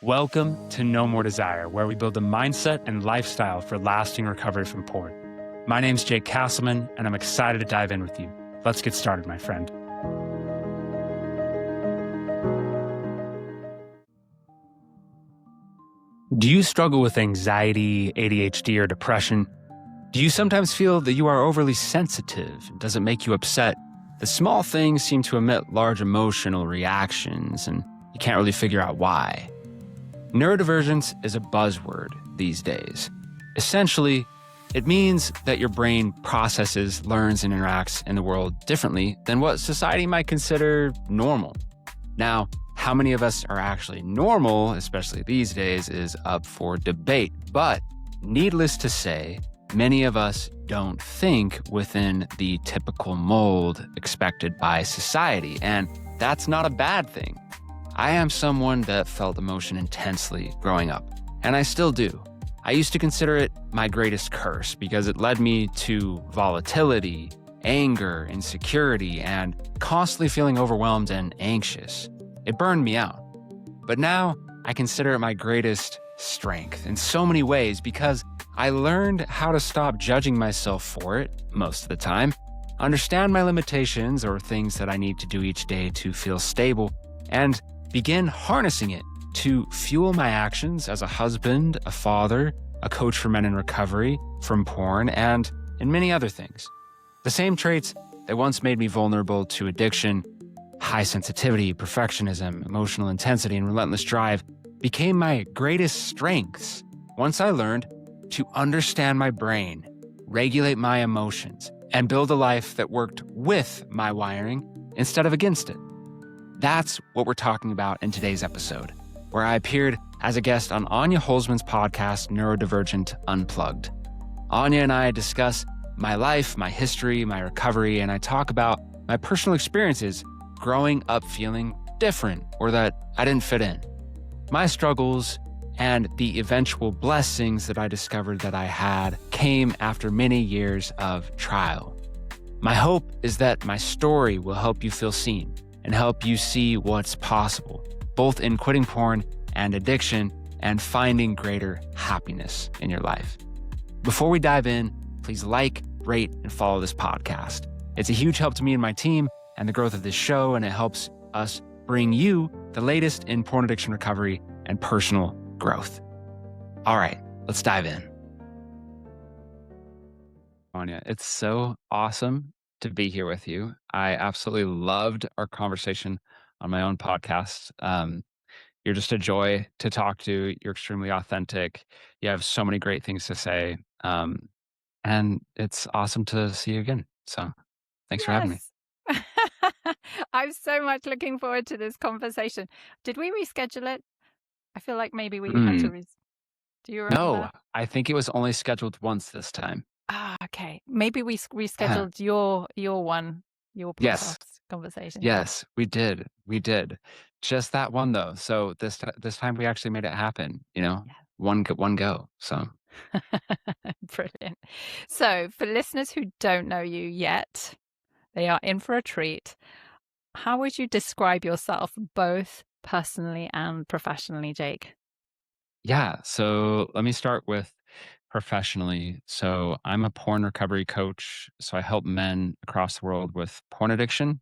Welcome to No More Desire, where we build a mindset and lifestyle for lasting recovery from porn. My name's Jake Castleman, and I'm excited to dive in with you. Let's get started, my friend. Do you struggle with anxiety, ADHD, or depression? Do you sometimes feel that you are overly sensitive? Does it make you upset? The small things seem to emit large emotional reactions, and you can't really figure out why. Neurodivergence is a buzzword these days. Essentially, it means that your brain processes, learns, and interacts in the world differently than what society might consider normal. Now, how many of us are actually normal, especially these days, is up for debate. But needless to say, many of us don't think within the typical mold expected by society, and that's not a bad thing. I am someone that felt emotion intensely growing up, and I still do. I used to consider it my greatest curse because it led me to volatility, anger, insecurity, and constantly feeling overwhelmed and anxious. It burned me out. But now I consider it my greatest strength in so many ways because I learned how to stop judging myself for it most of the time, understand my limitations or things that I need to do each day to feel stable, and begin harnessing it to fuel my actions as a husband, a father, a coach for men in recovery from porn, and in many other things. The same traits that once made me vulnerable to addiction, high sensitivity, perfectionism, emotional intensity, and relentless drive became my greatest strengths once I learned to understand my brain, regulate my emotions, and build a life that worked with my wiring instead of against it. That's what we're talking about in today's episode, where I appeared as a guest on Ania Hulsman's podcast, Neurodivergent Unplugged. Ania and I discuss my life, my history, my recovery, and I talk about my personal experiences growing up feeling different or that I didn't fit in, my struggles, and the eventual blessings that I discovered that I had came after many years of trial. My hope is that my story will help you feel seen and help you see what's possible, both in quitting porn and addiction and finding greater happiness in your life. Before we dive in, please like, rate, and follow this podcast. It's a huge help to me and my team and the growth of this show, and it helps us bring you the latest in porn addiction recovery and personal growth. All right, let's dive in. Ania, it's so awesome to be here with you. I absolutely loved our conversation on my own podcast. You're just a joy to talk to. You're extremely authentic. You have so many great things to say. And it's awesome to see you again. So thanks for having me. I'm so much looking forward to this conversation. Did we reschedule it? I feel like maybe we had to Do you remember? No, I think it was only scheduled once this time. Okay. Maybe we rescheduled your one, your podcast conversation. Yes, we did. We did. Just that one though. So this time we actually made it happen, Yeah. one go. So Brilliant. So for listeners who don't know you yet, they are in for a treat. How would you describe yourself both personally and professionally, Jake? yeah, so let me start with professionally. So I'm a porn recovery coach. So I help men across the world with porn addiction.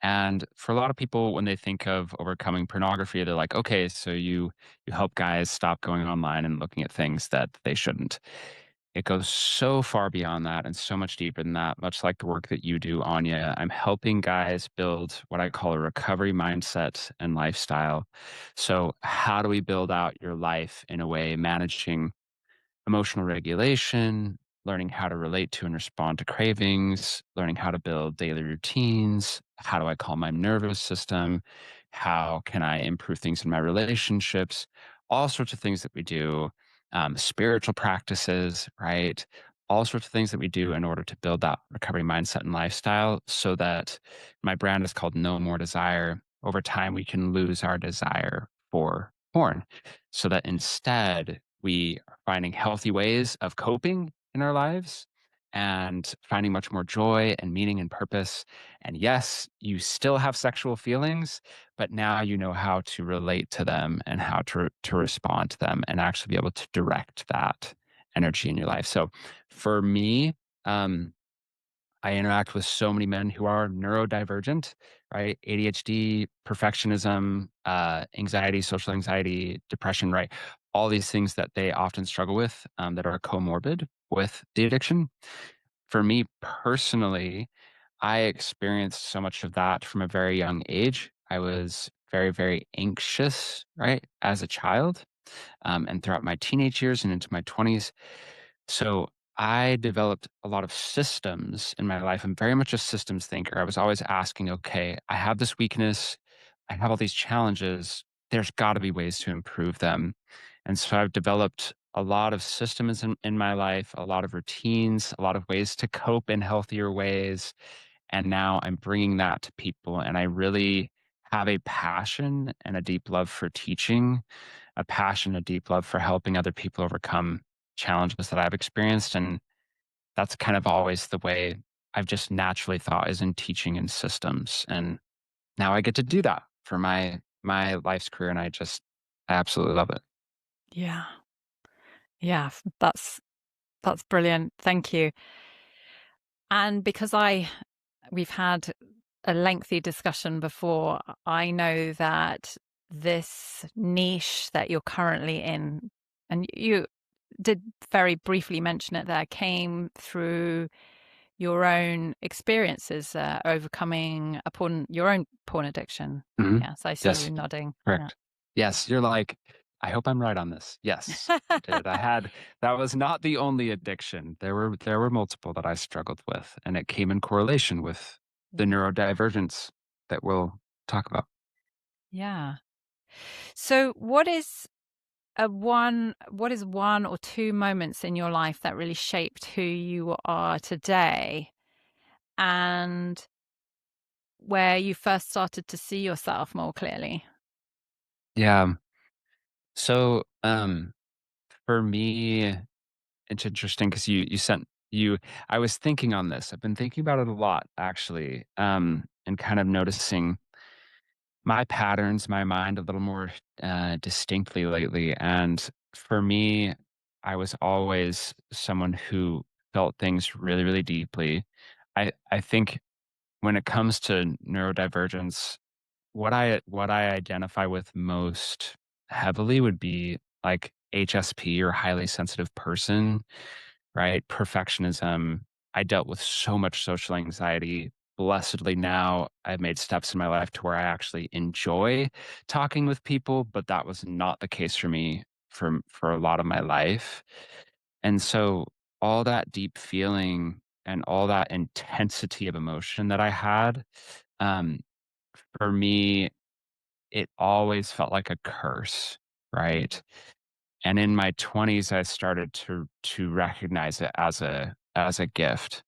And for a lot of people, when they think of overcoming pornography, they're like, okay, so you help guys stop going online and looking at things that they shouldn't. It goes so far beyond that and so much deeper than that, much like the work that you do, Anya. I'm helping guys build what I call a recovery mindset and lifestyle. So how do we build out your life in a way, managing emotional regulation, learning how to relate to and respond to cravings, learning how to build daily routines. How do I calm my nervous system? How can I improve things in my relationships? All sorts of things that we do, spiritual practices, right? All sorts of things that we do in order to build that recovery mindset and lifestyle so that my brand is called No More Desire. Over time, we can lose our desire for porn so that instead we are finding healthy ways of coping in our lives and finding much more joy and meaning and purpose. And yes, you still have sexual feelings, but now you know how to relate to them and how to respond to them and actually be able to direct that energy in your life. So for me, um, I interact with so many men who are neurodivergent, right? ADHD, perfectionism, anxiety, social anxiety, depression, right? All these things that they often struggle with that are comorbid with the addiction. For me personally, I experienced so much of that from a very young age. I was very, very anxious, right, as a child, and throughout my teenage years and into my 20s. So I developed a lot of systems in my life. I'm very much a systems thinker. I was always asking, okay, I have this weakness, I have all these challenges. There's got to be ways to improve them. And so I've developed a lot of systems in my life, a lot of routines, a lot of ways to cope in healthier ways. And now I'm bringing that to people. And I really have a passion and a deep love for teaching, a passion, a deep love for helping other people overcome challenges that I've experienced. And that's kind of always the way I've just naturally thought is in teaching and systems. And now I get to do that for my life's career. And I absolutely love it. Yeah. Yeah. That's brilliant. Thank you. And because we've had a lengthy discussion before, I know that this niche that you're currently in, and you did very briefly mention it there, came through your own experiences, overcoming your own porn addiction. Mhm. Yes, I see you Yes, nodding. Yeah. correct. Yes, you're like, I hope I'm right on this. Yes, I did. That was not the only addiction. There were multiple that I struggled with, and it came in correlation with the neurodivergence that we'll talk about. Yeah. So what is one or two moments in your life that really shaped who you are today and where you first started to see yourself more clearly? Yeah. So, for me, it's interesting because you sent you I was thinking on this. I've been thinking about it a lot actually, and kind of noticing my patterns, my mind a little more distinctly lately. And for me, I was always someone who felt things really, really deeply. I think when it comes to neurodivergence, what I identify with most heavily would be like HSP or highly sensitive person, right? Perfectionism. I dealt with so much social anxiety. Blessedly now, I've made steps in my life to where I actually enjoy talking with people, but that was not the case for me for a lot of my life. And so all that deep feeling and all that intensity of emotion that I had, um, for me, it always felt like a curse, right? And in my 20s, I started to recognize it as a gift.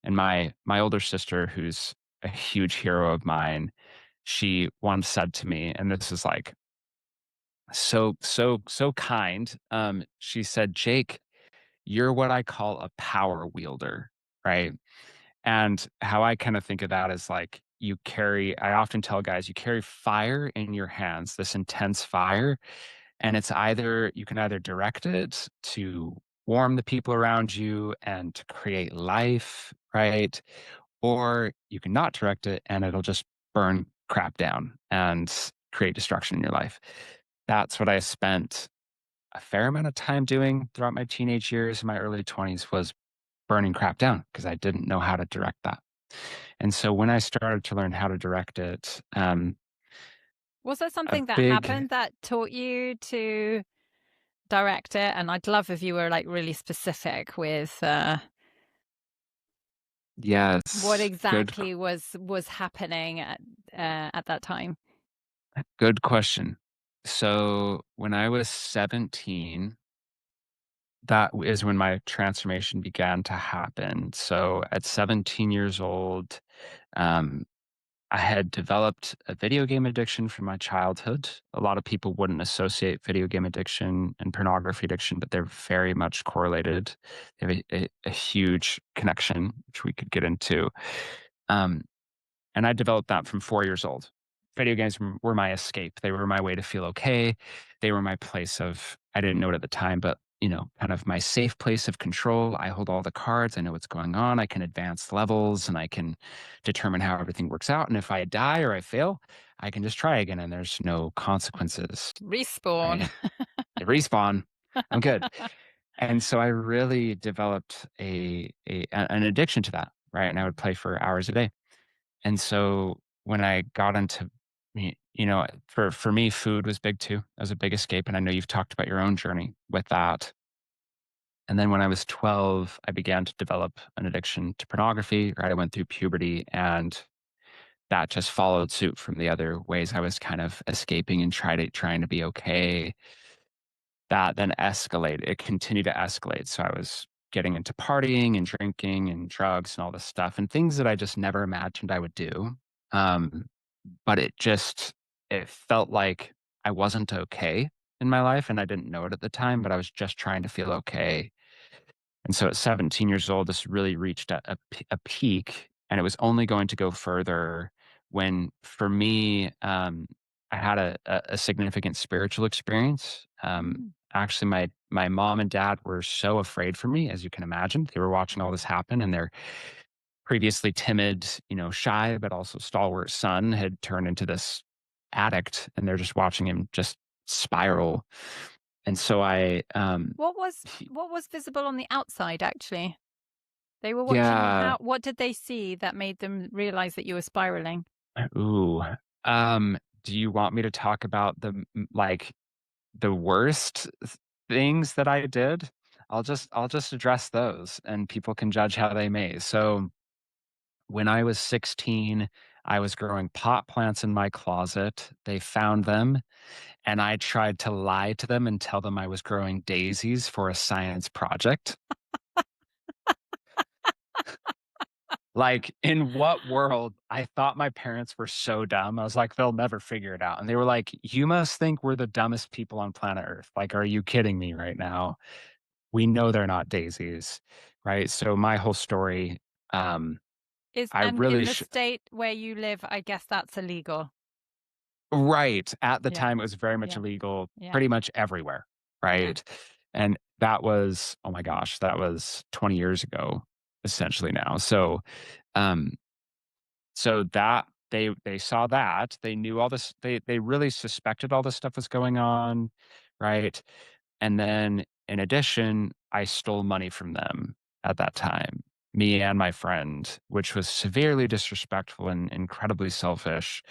And my older sister, who's a huge hero of mine, she once said to me, and this is like so kind. She said, "Jake, you're what I call a power wielder," right? And how I kind of think of that is like I often tell guys, you carry fire in your hands, this intense fire, and you can either direct it to warm the people around you and to create life, right? Or you can not direct it and it'll just burn crap down and create destruction in your life. That's what I spent a fair amount of time doing throughout my teenage years, my early 20s was burning crap down because I didn't know how to direct that. And so when I started to learn how to direct it, Was there a something that big happened that taught you to direct it? And I'd love if you were like really specific with what yes, exactly was happening at that time. good question. So when I was 17, that is when my transformation began to happen. So at 17 years old, um, I had developed a video game addiction from my childhood. A lot of people wouldn't associate video game addiction and pornography addiction, but they're very much correlated. They have a huge connection, which we could get into. Um, and I developed that from 4 years old. Video games were my escape. They were my way to feel okay. They were my place of, I didn't know it at the time, but kind of my safe place of control. I hold all the cards. I know what's going on. I can advance levels and I can determine how everything works out. And if I die or I fail, I can just try again and there's no consequences, Respawn. right? They respawn. I'm good. And so I really developed an addiction to that, right? And I would play for hours a day. And so when I got into for me, food was big too. That was a big escape. And I know you've talked about your own journey with that. And then when I was 12, I began to develop an addiction to pornography, right? I went through puberty and that just followed suit from the other ways I was kind of escaping and trying to be okay. That then escalated. It continued to escalate. So I was getting into partying and drinking and drugs and all this stuff and things that I just never imagined I would do. Um, but it felt like I wasn't okay in my life, and I didn't know it at the time, but I was just trying to feel okay. And so at 17 years old, this really reached a peak, and it was only going to go further when, for me, I had a significant spiritual experience. Mm. Actually, my mom and dad were so afraid for me, as you can imagine. They were watching all this happen, and their previously timid, shy, but also stalwart son had turned into this addict, and they're just watching him just spiral. And so What was he- what was visible on the outside, actually? They were watching you. yeah, What did they see that made them realize that you were spiraling? ooh, do you want me to talk about like the worst things that I did? I'll just address those, and people can judge how they may. So when I was 16, I was growing pot plants in my closet. They found them, and I tried to lie to them and tell them I was growing daisies for a science project. Like, in what world? I thought my parents were so dumb. I was like, "They'll never figure it out." And they were like, "You must think we're the dumbest people on planet Earth. Like, are you kidding me right now? We know they're not daisies." Right? So my whole story, um, I And really in the state where you live, I guess that's illegal. Right. At the Yeah, time, it was very much yeah, illegal yeah, pretty much everywhere, yeah. right? And that was, oh my gosh, that was 20 years ago, essentially now. Um, so that they saw that, they knew all this, they really suspected all this stuff was going on, right? And then in addition, I stole money from them at that time, me and my friend, which was severely disrespectful and incredibly selfish.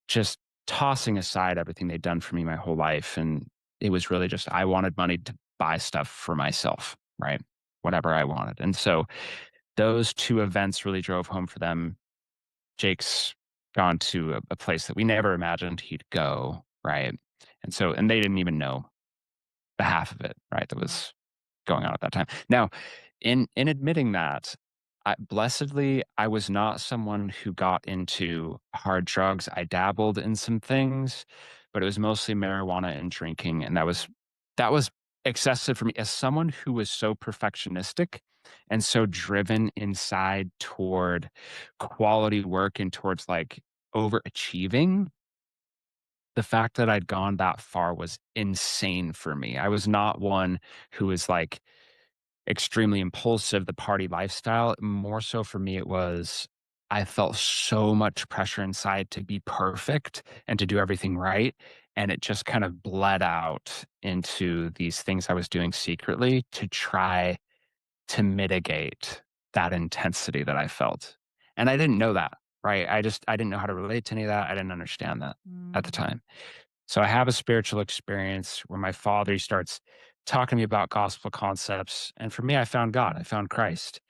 Just tossing aside everything they'd done for me my whole life. And it was really just, I wanted money to buy stuff for myself, right? Whatever I wanted. And so those two events really drove home for them. Jake's gone to a place that we never imagined he'd go, right? And they didn't even know the half of it, right, that Wow. was going on at that time. Now, in admitting that, blessedly, I was not someone who got into hard drugs. I dabbled in some things, but it was mostly marijuana and drinking, and that was excessive for me as someone who was so perfectionistic and so driven inside toward quality work and towards, like, overachieving. The fact that I'd gone that far was insane for me. I was not one who was, like, extremely impulsive, the party lifestyle. More so for me, it was I felt so much pressure inside to be perfect and to do everything right, and it just kind of bled out into these things I was doing secretly to try to mitigate that intensity that I felt. And I didn't know that, right? I didn't know how to relate to any of that. I didn't understand that at the Mm. time. So I have a spiritual experience where my father, he starts talking to me about gospel concepts. And for me, I found God, I found Christ.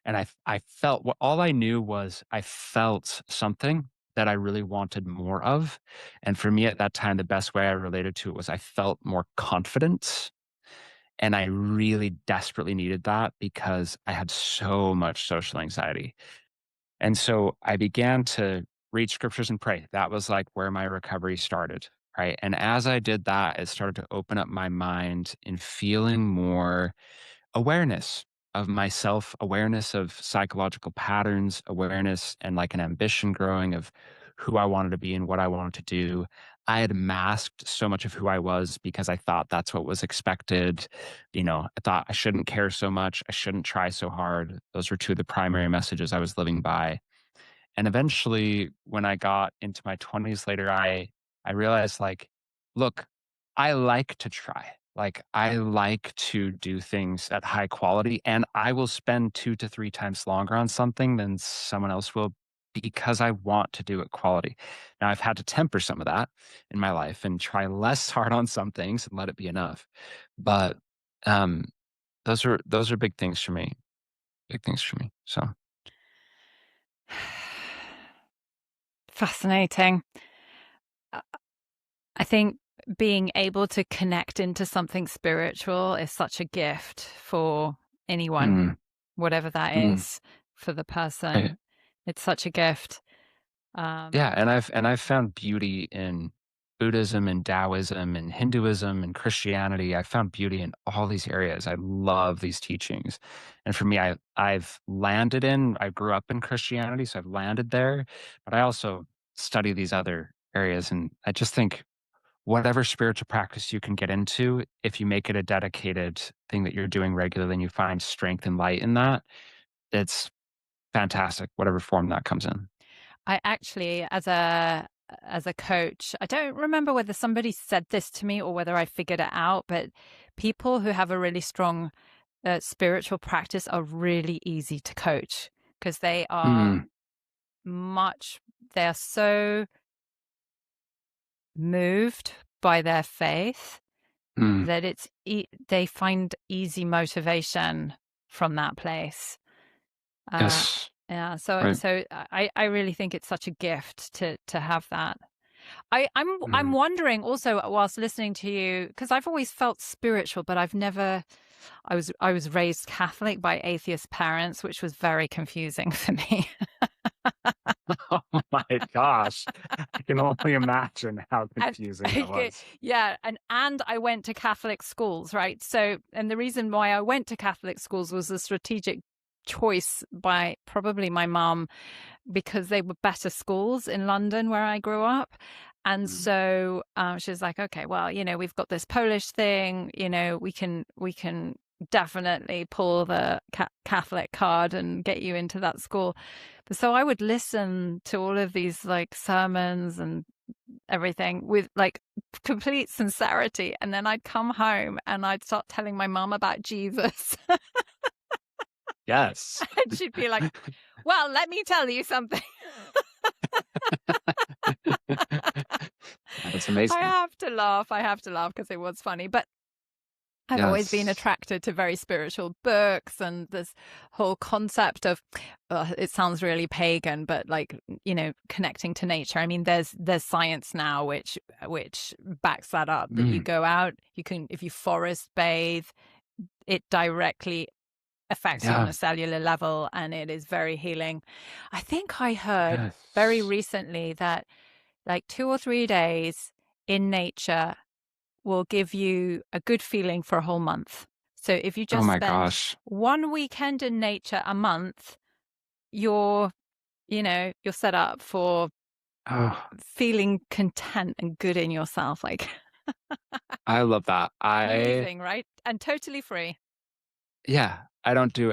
And I felt what all I knew was I felt something that I really wanted more of. And for me at that time, the best way I related to it was I felt more confidence. And I really desperately needed that because I had so much social anxiety. And so I began to read scriptures and pray. That was like where my recovery started. Right. And as I did that, it started to open up my mind in feeling more awareness of myself, awareness of psychological patterns, awareness and like an ambition growing of who I wanted to be and what I wanted to do. I had masked so much of who I was because I thought that's what was expected. I thought I shouldn't care so much. I shouldn't try so hard. Those were two of the primary messages I was living by. And eventually, when I got into my 20s later, I realized like, look, I like to try. Like I like to do things at high quality and I will spend 2 to 3 times longer on something than someone else will because I want to do it quality. Now I've had to temper some of that in my life and try less hard on some things and let it be enough. But um those are big things for me. Big things for me. So Fascinating. Uh, I think being able to connect into something spiritual is such a gift for anyone, mm, whatever that mm, is for the right. person. It's such a gift. Yeah, and I've found beauty in Buddhism and Taoism and Hinduism and Christianity. I found beauty in all these areas. I love these teachings. And for me, I grew up in Christianity, so I've landed there, but I also study these other areas. And I just think whatever spiritual practice you can get into, if you make it a dedicated thing that you're doing regularly and you find strength and light in that, it's fantastic, whatever form that comes in. I actually, as a coach, I don't remember whether somebody said this to me or whether I figured it out, but people who have a really strong spiritual practice are really easy to coach because Mm, they are so moved by their faith mm. that they find easy motivation from that place. Uh, Yes. yeah, so Right. so I really think it's such a gift to have that. I'm Mm. wondering also whilst listening to you, because I've always felt spiritual, but I was raised Catholic by atheist parents, which was very confusing for me. Oh my gosh. I can only imagine how And confusing that was. yeah, and I went to Catholic schools, right? So, and the reason why I went to Catholic schools was a strategic choice by probably my mom because they were better schools in London where I grew up. And Mm. so she was like, okay, well, we've got this Polish thing, we can definitely pull the Catholic card and get you into that school. But so I would listen to all of these like sermons and everything with like complete sincerity. And then I'd come home and I'd start telling my mom about Jesus. Yes. And she'd be like, well, let me tell you something. That's I amazing. have to laugh. I have to laugh because it was funny. But I've always been Yes. attracted to very spiritual books and this whole concept of, it sounds really pagan, but like, connecting to nature. I mean, there's science now which backs that up, that you Mm. go out, if you forest bathe, it directly affects you on Yeah. a cellular level and it is very healing. I think I heard very Yes. recently that like 2 or 3 days in nature will give you a good feeling for a whole month. So if you Oh just my spend gosh. one weekend in nature a month, you're, you're set up for Oh, feeling content and good in yourself. Like I love that. amazing, right? And totally free. Yeah, I don't do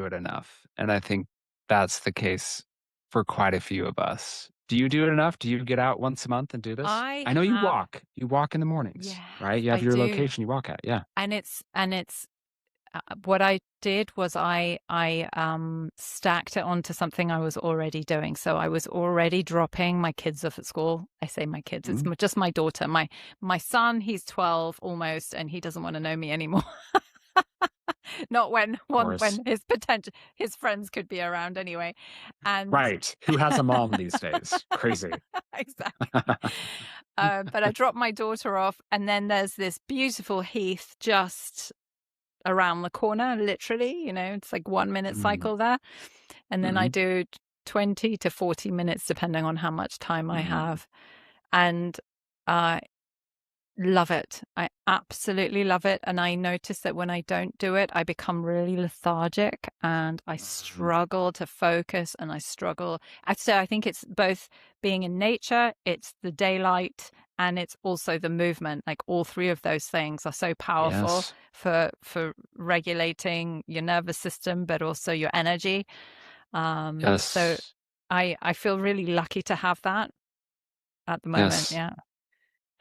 it enough. And I think that's the case for quite a few of us. Do you do it enough? Do you get out once a month and do this? I I know you have, walk. You walk in the mornings, right? yes, You have I your do. location you walk at. Yeah. And it's what I did was I stacked it onto something I was already doing. So I was already dropping my kids off at school. I say my kids, it's Mm, just my daughter. My son, he's 12 almost, and he doesn't want to know me anymore. Not when of course. when his friends could be around anyway. And Right. Who has a mom these days? Crazy. exactly. But I dropped my daughter off, and then there's this beautiful heath just around the corner, literally, it's like 1 minute Mm, cycle there. And then I mhm. do 20 to 40 minutes, depending on how much time I Mm, have. And I love it. I absolutely love it. And I notice that when I don't do it, I become really lethargic and I mm, struggle to focus and I struggle. So I think it's both being in nature, it's the daylight, and it's also the movement. Like all three of those things are so powerful yes. for regulating your nervous system, but also your energy. So Yes. I feel really lucky to have that at the moment. Yes. Yeah.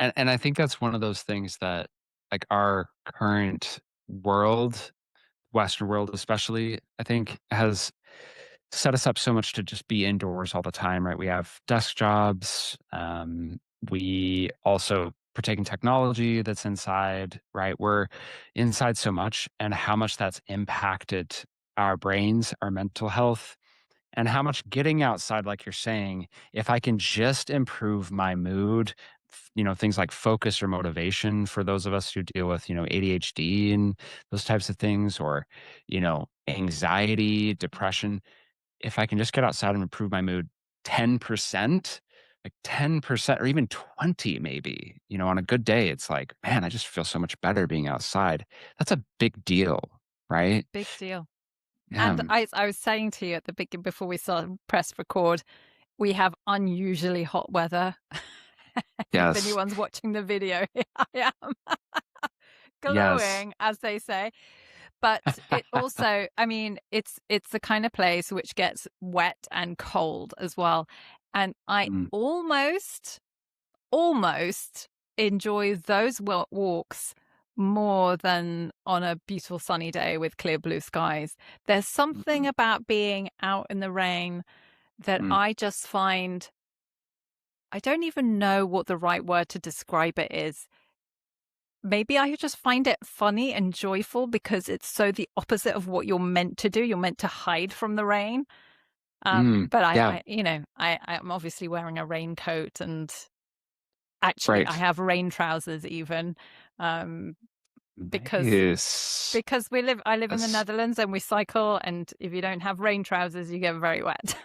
And I think that's one of those things that, like, our current world, Western world especially, I think has set us up so much to just be indoors all the time, right? We have desk jobs. We also partake in technology that's inside, right? We're inside so much, and how much that's impacted our brains, our mental health, and how much getting outside, like you're saying, if I can just improve my mood, things like focus or motivation for those of us who deal with, ADHD and those types of things, or, anxiety, depression, if I can just get outside and improve my mood 10%, like 10% or even 20 maybe, on a good day, it's like, man, I just feel so much better being outside. That's a big deal, right? Big deal. Yeah. And I was saying to you at the beginning before we started press record, we have unusually hot weather. If Yes. anyone's watching the video, here I am Yes. glowing, as they say. But it also, I mean, it's the kind of place which gets wet and cold as well. And I Mm, almost enjoy those walks more than on a beautiful sunny day with clear blue skies. There's something mm, about being out in the rain that mm, I just find, I don't even know what the right word to describe it is. Maybe I just find it funny and joyful because it's so the opposite of what you're meant to do. You're meant to hide from the rain. But yeah. I'm obviously wearing a raincoat, and actually I Right. have rain trousers even, um, because Nice. I live in the Yes. Netherlands and we cycle, and if you don't have rain trousers, you get very wet.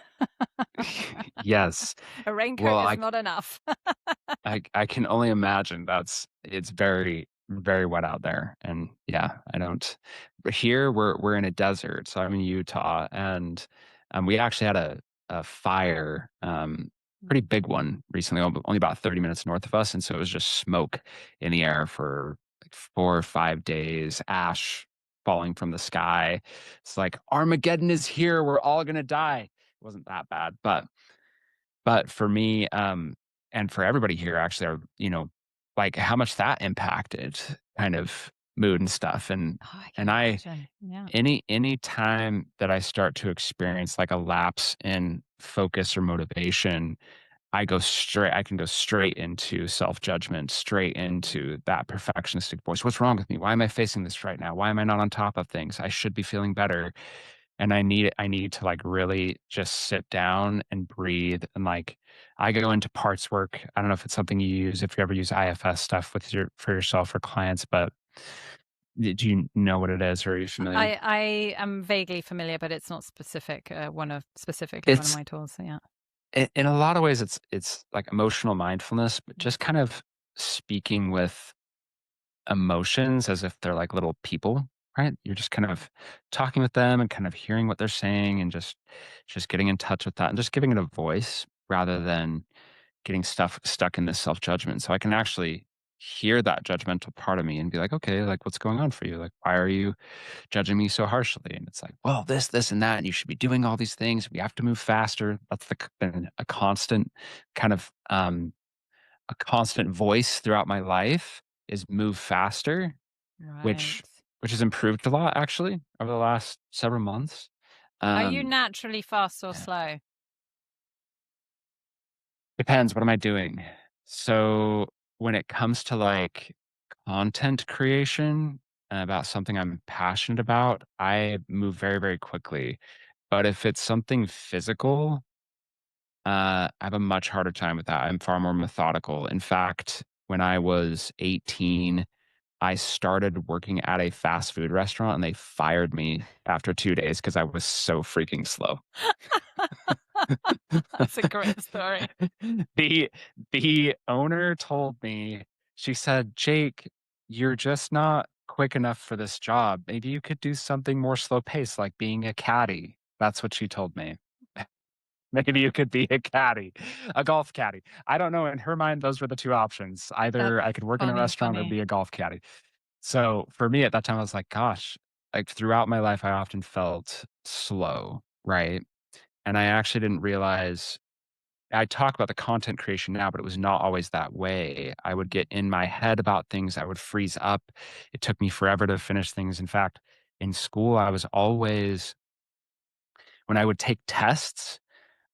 Yes. A Well, raincoat is not enough. I can only imagine it's very, very wet out there. And yeah, I don't but here we're in a desert. So I'm in Utah and we actually had a fire, pretty big one recently, only about 30 minutes north of us. And so it was just smoke in the air for like 4 or 5 days, ash falling from the sky. It's like Armageddon is here. We're all gonna die. It wasn't that bad, but for me, and for everybody here actually are, like how much that impacted kind of mood and stuff. And Oh, I can and I imagine. Yeah. any time that I start to experience like a lapse in focus or motivation, I can go straight into self-judgment, straight into that perfectionistic voice. What's wrong with me? Why am I facing this right now? Why am I not on top of things? I should be feeling better. And I need to, like, really just sit down and breathe, and, like, I go into parts work. I don't know if it's something you use, if you ever use IFS stuff with for yourself or clients, but do you know what it is, or are you familiar? I am vaguely familiar, but it's not specific. Specifically one of It's my tools. So yeah. in a lot of ways, it's like emotional mindfulness, but Mm. just kind of speaking with emotions as if they're like little people, right? You're just kind of talking with them and kind of hearing what they're saying and just getting in touch with that and just giving it a voice rather than getting stuck in this self-judgment. So I can actually hear that judgmental part of me and be like, okay, like what's going on for you? Like, why are you judging me so harshly? And it's like, well, this, and that, and you should be doing all these things. We have to move faster. That's been a constant kind of a constant voice throughout my life is move faster, Right. which has improved a lot actually over the last several months. Are you Um, naturally fast or yeah, slow? depends. What am I doing? So when it comes to like content creation about something I'm passionate about, I move very, very quickly. But if it's something physical, I have a much harder time with that. I'm far more methodical. In fact, when I was 18, I started working at a fast food restaurant and they fired me after 2 days because I was so freaking slow. That's a great story. The the owner told me, she said, "Jake, you're just not quick enough for this job. Maybe you could do something more slow paced, like being a caddy." That's what she told me. Maybe you could be a caddy, a golf caddy. I don't know. In her mind, those were the two options. That's Either I could work in a restaurant or funny. be a golf caddy. So for me at that time, I was like, gosh, like throughout my life, I often felt slow, right? And I actually didn't realize I talk about the content creation now, but it was not always that way. I would get in my head about things. I would freeze up. It took me forever to finish things. In fact, in school, I was always, when I would take tests,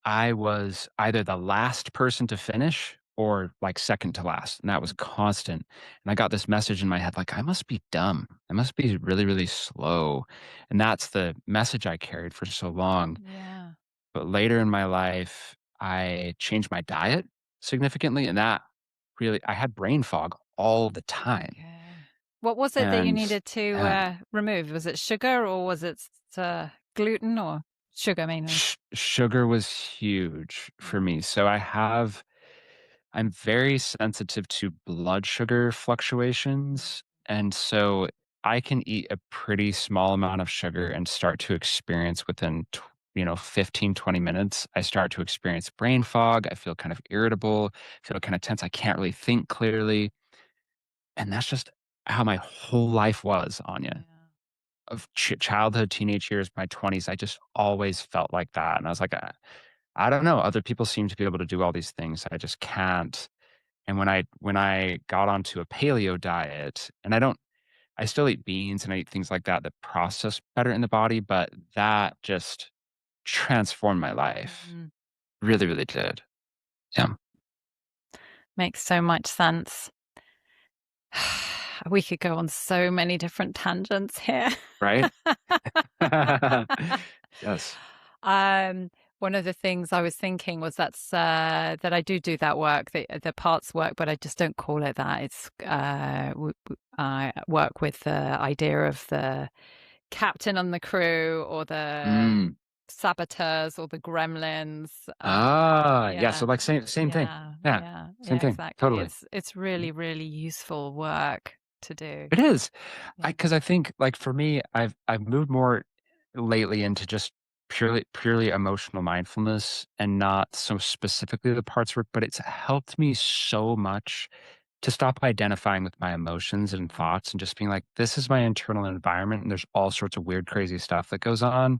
I was either the last person to finish or like second to last. And that was constant. And I got this message in my head like, I must be dumb. I must be really, really slow. And that's the message I carried for so long. Yeah. But later in my life, I changed my diet significantly. And that really, I had brain fog all the time. Okay. What was it that you And needed to yeah, remove? Was it sugar or was it gluten or sugar mainly? sugar was huge for Mm. me. So I'm very sensitive to blood sugar fluctuations, and so I can eat a pretty small amount of sugar and start to experience within 15, 20 minutes, I start to experience brain fog. I feel kind of irritable, feel kind of tense. I can't really think clearly. And that's just how my whole life was, Anya. Yeah. Of childhood, teenage years, my 20s, I just always felt like that. And I was like, I don't know. Other people seem to be able to do all these things. I just can't. And when I got onto a paleo diet, and I still eat beans and I eat things like that that process better in the body, but that just transformed my life. Mm. Really, really did. Yeah. Makes so much sense. We could go on so many different tangents here. Right? Yes. Um, One of the things I was thinking was that I do that work, the parts work, but I just don't call it that. It's I work with the idea of the captain on the crew or the Mm. saboteurs or the gremlins. Yeah, so, Yeah, like, same thing. yeah, Yeah, yeah, same yeah, thing, exactly. totally. It's really, really useful work to do. It is. Yeah. Because I think, like, for me, I've moved more lately into just purely emotional mindfulness and not so specifically the parts work, but it's helped me so much to stop identifying with my emotions and Mm. thoughts and just being like, this is my internal environment and there's all sorts of weird, crazy stuff that goes on.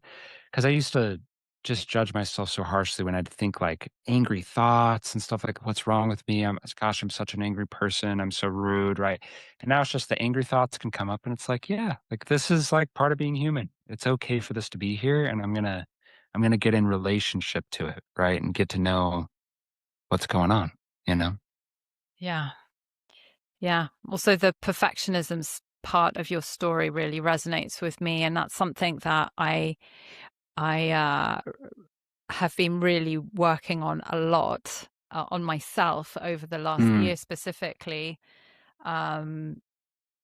Because I used to just judge myself so harshly when I'd think like angry thoughts and stuff like, what's wrong with me? I'm such an angry person. I'm so rude. Right. And now it's just the angry thoughts can come up and it's like, yeah, like this is like part of being human. It's okay for this to be here. And I'm going to get in relationship to it. Right. And get to know what's going on, you know? Yeah. Yeah. Also, the part of your story really resonates with me, and that's something that I have been really working on a lot on myself over the last Mm, year specifically. Um,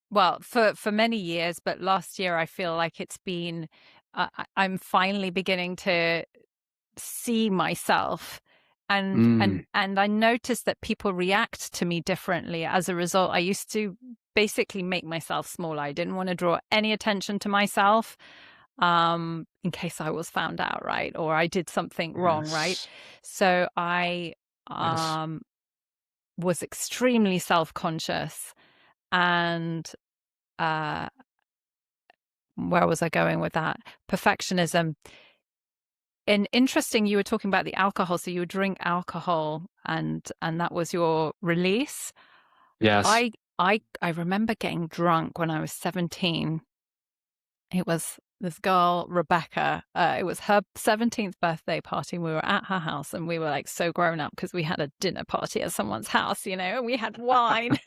well, for many years, but last year I feel like it's been. I'm finally beginning to see myself, mm, and I noticed that people react to me differently as a result. I used to basically make myself smaller. I didn't want to draw any attention to myself, in case I was found out, right, or I did something wrong, right? yes. So I Yes. um was extremely self-conscious, and uh where was I going with that? Perfectionism. And interesting, you were talking about the alcohol. So you would drink alcohol, and that was your release. Yes. I remember getting drunk when I was 17. It was this girl, Rebecca. It was her 17th birthday party. We were at her house and we were like so grown up because we had a dinner party at someone's house, and we had wine.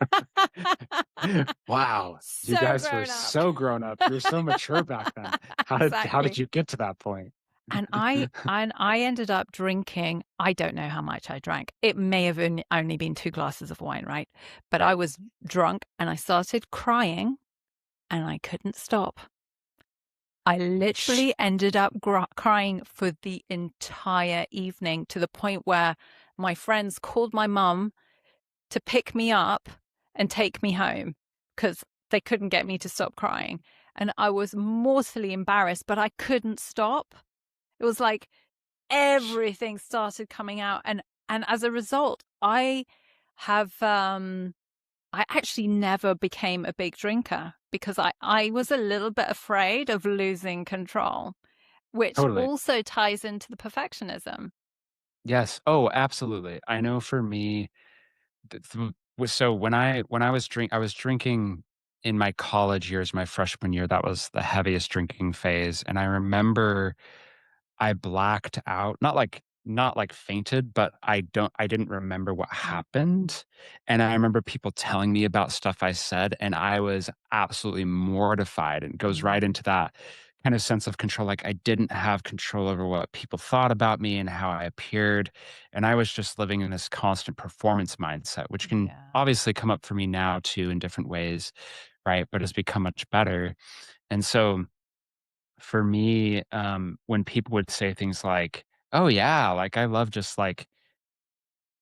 Wow. You So guys were grown up. so grown up. You were so mature back then. How did Exactly. you get to that point? And I ended up drinking. I don't know how much I drank. It may have only been 2 glasses of wine, right? But I Right. was drunk and I started crying and I couldn't stop. I literally ended up crying for the entire evening, to the point where my friends called my mum to pick me up and take me home because they couldn't get me to stop crying. And I was mortally embarrassed, but I couldn't stop. It was like everything started coming out. And as a result, I have I actually never became a big drinker because I was a little bit afraid of losing control, which Totally. also ties into the perfectionism. Yes. Oh, absolutely. I know for me, so I was drinking in my college years, my freshman year. That was the heaviest drinking phase, and I remember I blacked out, not like fainted, but I didn't remember what Mm. happened, and I remember people telling me about stuff I said, and I was absolutely mortified, and it goes Mm. right into that kind of sense of control, like I didn't have control over what people thought about me and how I appeared, and I was just living in this constant performance mindset, which can Yeah. obviously come up for me now too in different ways, right? But has become much better, and so for me, when people would say things like, "Oh, yeah, like, I love just, like"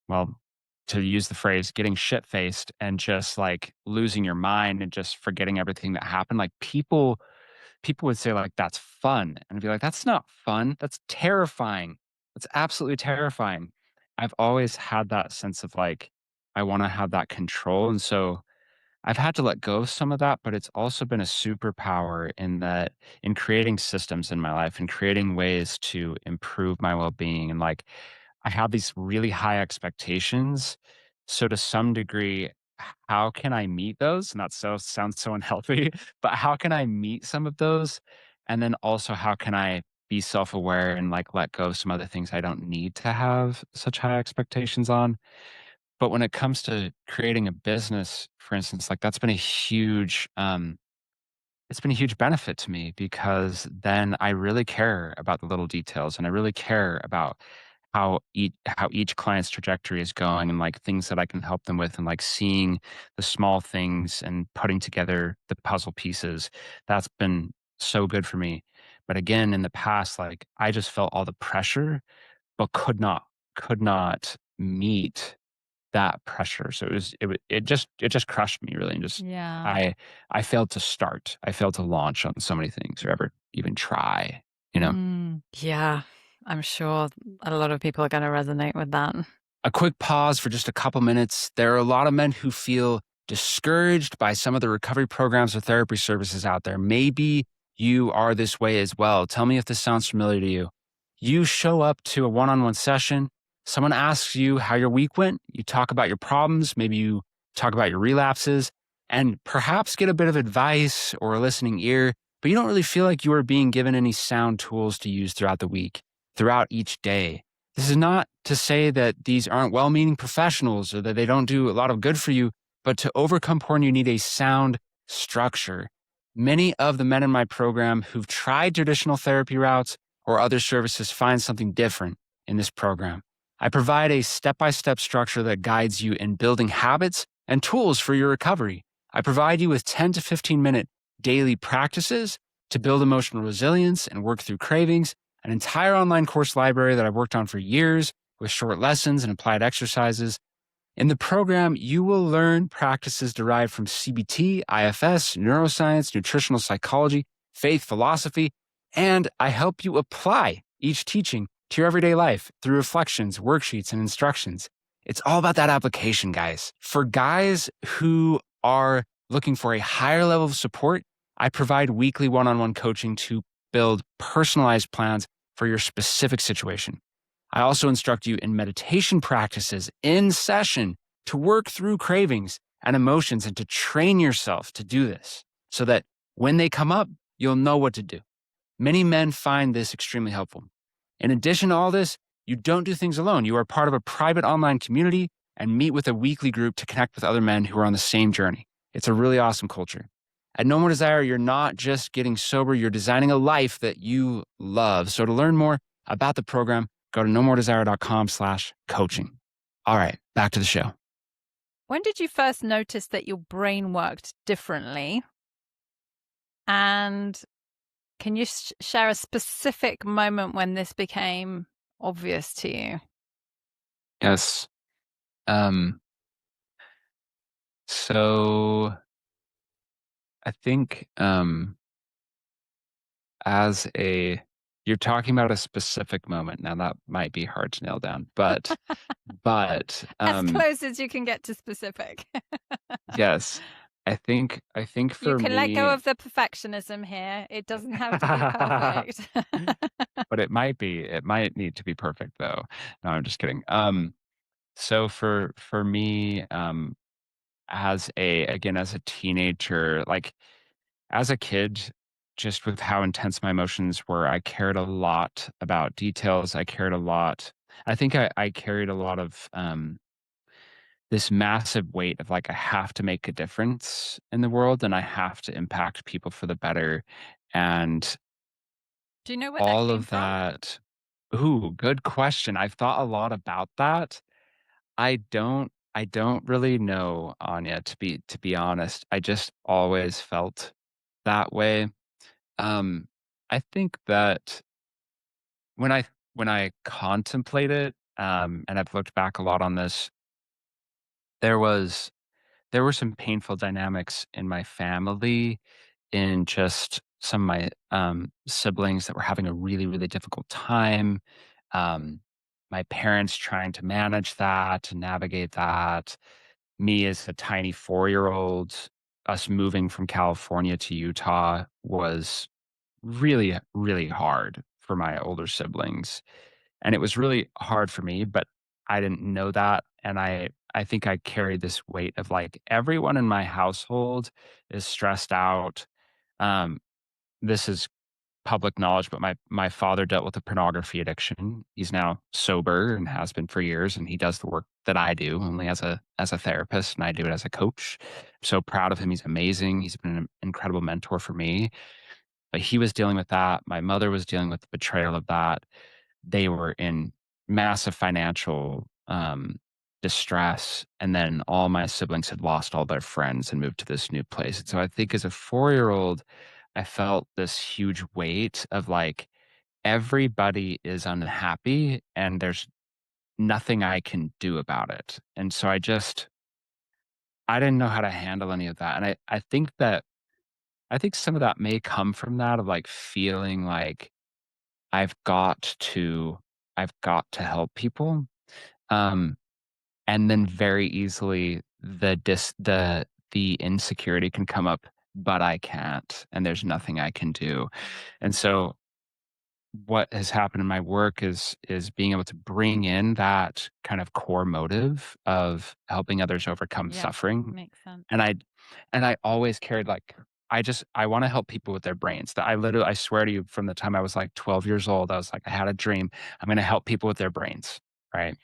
well, to use the phrase, getting shit-faced and just, like, losing your mind and just forgetting everything that happened, like, people would say, like, "That's fun," and I'd be like, "That's not fun, that's terrifying. That's absolutely terrifying." I've always had that sense of, like, I wanna have that control, and so I've had to let go of some of that, but it's also been a superpower in that in creating systems in my life and creating ways to improve my well-being and like I have these really high expectations. So to some degree, how can I meet those? And that sounds so unhealthy, but how can I meet some of those? And then also how can I be self-aware and like let go of some other things I don't need to have such high expectations on? But when it comes to creating a business, for instance, like that's been a huge it's been a huge benefit to me because then I really care about the little details and I really care about how each client's trajectory is going and like things that I can help them with and like seeing the small things and putting together the puzzle pieces. That's been so good for me. But again, in the past, like I just felt all the pressure, but could not meet that pressure. So it just crushed me really and just Yeah. I I failed to start. I failed to launch on so many things or ever even try, you know? Yeah. I'm sure a lot of people are going to resonate with that. A quick pause for just a couple minutes. There are a lot of men who feel discouraged by some of the recovery programs or therapy services out there. Maybe you are this way as well. Tell me if this sounds familiar to you. You show up to a one on one session, someone asks you how your week went, you talk about your problems, maybe you talk about your relapses, and perhaps get a bit of advice or a listening ear, but you don't really feel like you are being given any sound tools to use throughout the week, throughout each day. This is not to say that these aren't well meaning professionals or that they don't do a lot of good for you, but to overcome porn, you need a sound structure. Many of the men in my program who've tried traditional therapy routes or other services find something different in this program. I provide a step by step structure that guides you in building habits and tools for your recovery. I provide you with 10 to 15-minute daily practices to build emotional resilience and work through cravings, an entire online course library that I've worked on for years with short lessons and applied exercises. In the program, you will learn practices derived from CBT, IFS, neuroscience, nutritional psychology, faith, philosophy, and I help you apply each teaching to your everyday life through reflections, worksheets, and instructions. It's all about that application, guys. For guys who are looking for a higher level of support, I provide weekly one on one coaching to build personalized plans for your specific situation. I also instruct you in meditation practices in session to work through cravings and emotions and to train yourself to do this so that when they come up, you'll know what to do. Many men find this extremely helpful. In addition to all this, you don't do things alone. You are part of a private online community and meet with a weekly group to connect with other men who are on the same journey. It's a really awesome culture. At No More Desire, you're not just getting sober, you're designing a life that you love. So to learn more about the program, go to nomordesire.com/coaching. All right, back to the show. When did you first notice that your brain worked differently? And Can you share a specific moment when this became obvious to you? Yes. Um, so I think as a you're talking about a specific moment. Now that might be hard to nail down, but As close as you can get to specific. yes, I think You for can let go me, of the perfectionism here. It doesn't have to be perfect. but it might need to be perfect though. No, I'm just kidding. So for me, as a teenager, like as a kid, just with how intense my emotions were, I cared a lot about details. I cared a lot. I think I carried a lot of this massive weight of like, I have to make a difference in the world and I have to impact people for the better. And Do you know where that all came of from? that. Ooh, good question. I've thought a lot about that. I don't really know, Anya, to be honest. I just always felt that way. Um, I think that when I when I contemplate it, and I've looked back a lot on this, there was there were some painful dynamics in my family, in just some of my siblings that were having a really, really difficult time. Um, my parents trying to manage that, and navigate that. Me as a tiny 4-year-old, us moving from California to Utah was really, really hard for my older siblings. And it was really hard for me, but I didn't know that. And I think I carried this weight of like everyone in my household is stressed out. Um, this is public knowledge, but my father dealt with a pornography addiction. He's now sober and has been for years, and he does the work that I do only as a therapist, and I do it as a coach. I'm so proud of him. He's amazing. He's been an incredible mentor for me. But he was dealing with that. My mother was dealing with the betrayal of that. They were in massive financial distress. And then all my siblings had lost all their friends and moved to this new place. And so I think as a 4-year-old, I felt this huge weight of like, everybody is unhappy and there's nothing I can do about it. And so I didn't know how to handle any of that. And I think some of that may come from that, of like feeling like I've got to I've got to help people. Um, and then very easily the insecurity can come up, but I can't, and there's nothing I can do. And so what has happened in my work is being able to bring in that kind of core motive of helping others overcome Yeah, suffering. makes sense. And I always carried like, I want to help people with their brains. That I swear to you, from the time I was like 12 years old, I was like, I had a dream. I'm going to help people with their brains, right?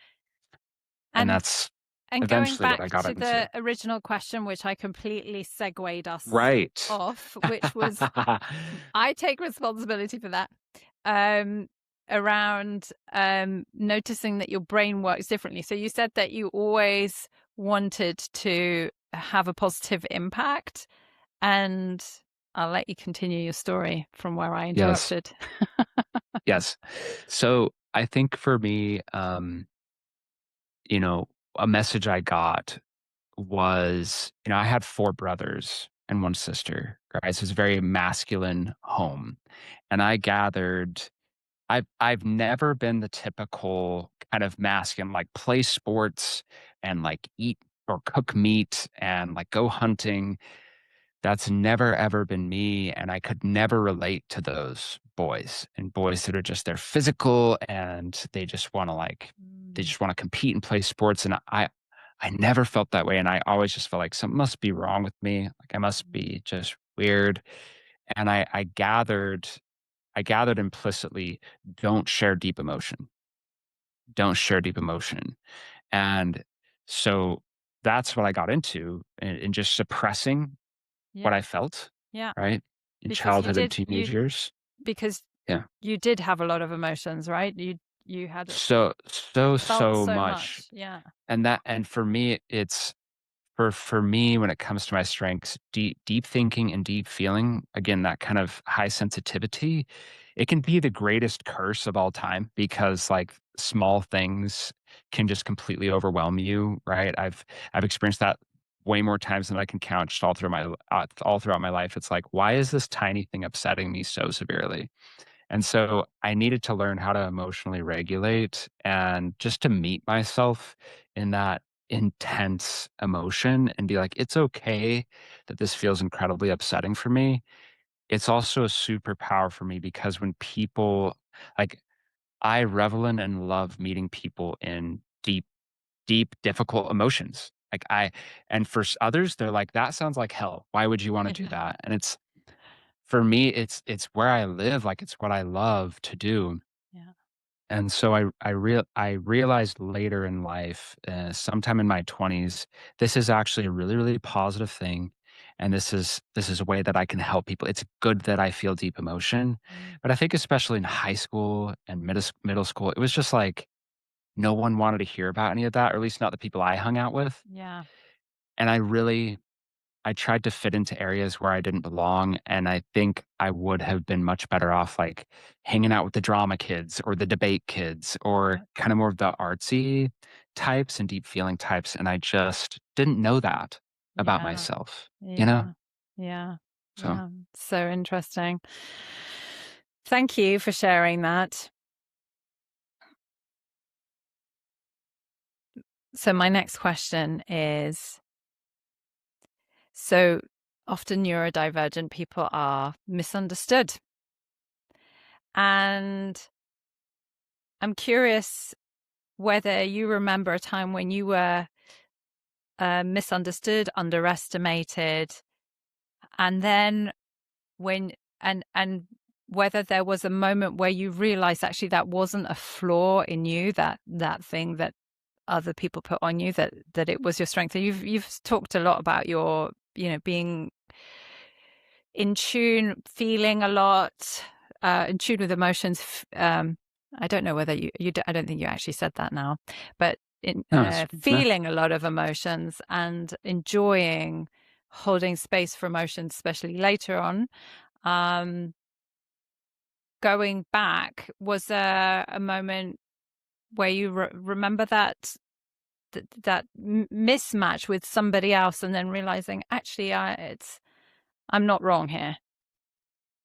And And that's and going eventually what I back got to into. the original question, which I completely segued us Right. off, which was I take responsibility for that. Um, around noticing that your brain works differently. So you said that you always wanted to have a positive impact, and I'll let you continue your story from where I Yes. interrupted. Yes. So I think for me, you know, a message I got was, I had 4 brothers and 1 sister, right? So it's a very masculine home. And I gathered I've never been the typical kind of masculine, like play sports and like eat or cook meat and like go hunting. That's never ever been me, and I could never relate to those boys, and boys that are just they're physical and they Mm, just want to compete and play sports. And I never felt that way, and I always just felt like something must be wrong with me. Like I must mm, be just weird. And I gathered implicitly, don't share deep emotion. Don't share deep emotion. And so that's what I got into, in just suppressing what yeah, I felt, yeah. right? In Because you childhood and did you teenage years. because Yeah. you did have a lot of emotions, right? You had So, so, felt so so much. much. Yeah. And for me, it's for me, when it comes to my strengths, deep thinking and deep feeling, again, that kind of high sensitivity, it can be the greatest curse of all time because like small things can just completely overwhelm you, right? I've experienced that way more times than I can count just all throughout my life. It's like, why is this tiny thing upsetting me so severely? And so I needed to learn how to emotionally regulate and just to meet myself in that intense emotion and be like, it's okay that this feels incredibly upsetting for me. It's also a superpower for me because when people like I revel in and love meeting people in deep, difficult emotions. And for others, they're like, that sounds like hell. Why would you want to do Yeah. that? And for me, it's where I live, like, it's what I love to do, Yeah. and so I realized later in life, sometime in my 20s, this is actually a really, really positive thing, and this is a way that I can help people. It's good that I feel deep emotion, Mm. but I think especially in high school and middle school, it was just like no one wanted to hear about any of that, or at least not the people I hung out with, Yeah. and I tried to fit into areas where I didn't belong, and I think I would have been much better off, like, hanging out with the drama kids or the debate kids or Yeah. kinda more of the artsy types and deep feeling types, and I just didn't know that about Yeah. myself, you know? Yeah. Yeah. So, Yeah. So interesting. Thank you for sharing that. So my next question is, so often neurodivergent people are misunderstood. And I'm curious whether you remember a time when you were misunderstood, underestimated, and then when and whether there was a moment where you realized actually that wasn't a flaw in you, that thing that other people put on you, that it was your strength. And you've talked a lot about your, being in tune, feeling a lot, in tune with emotions. I don't know whether I don't think you actually said that now, but in no, no. feeling a lot of emotions and enjoying holding space for emotions, especially later on. Um, Going back, was there a moment where you remember that mismatch with somebody else, and then realizing actually, I'm not wrong here?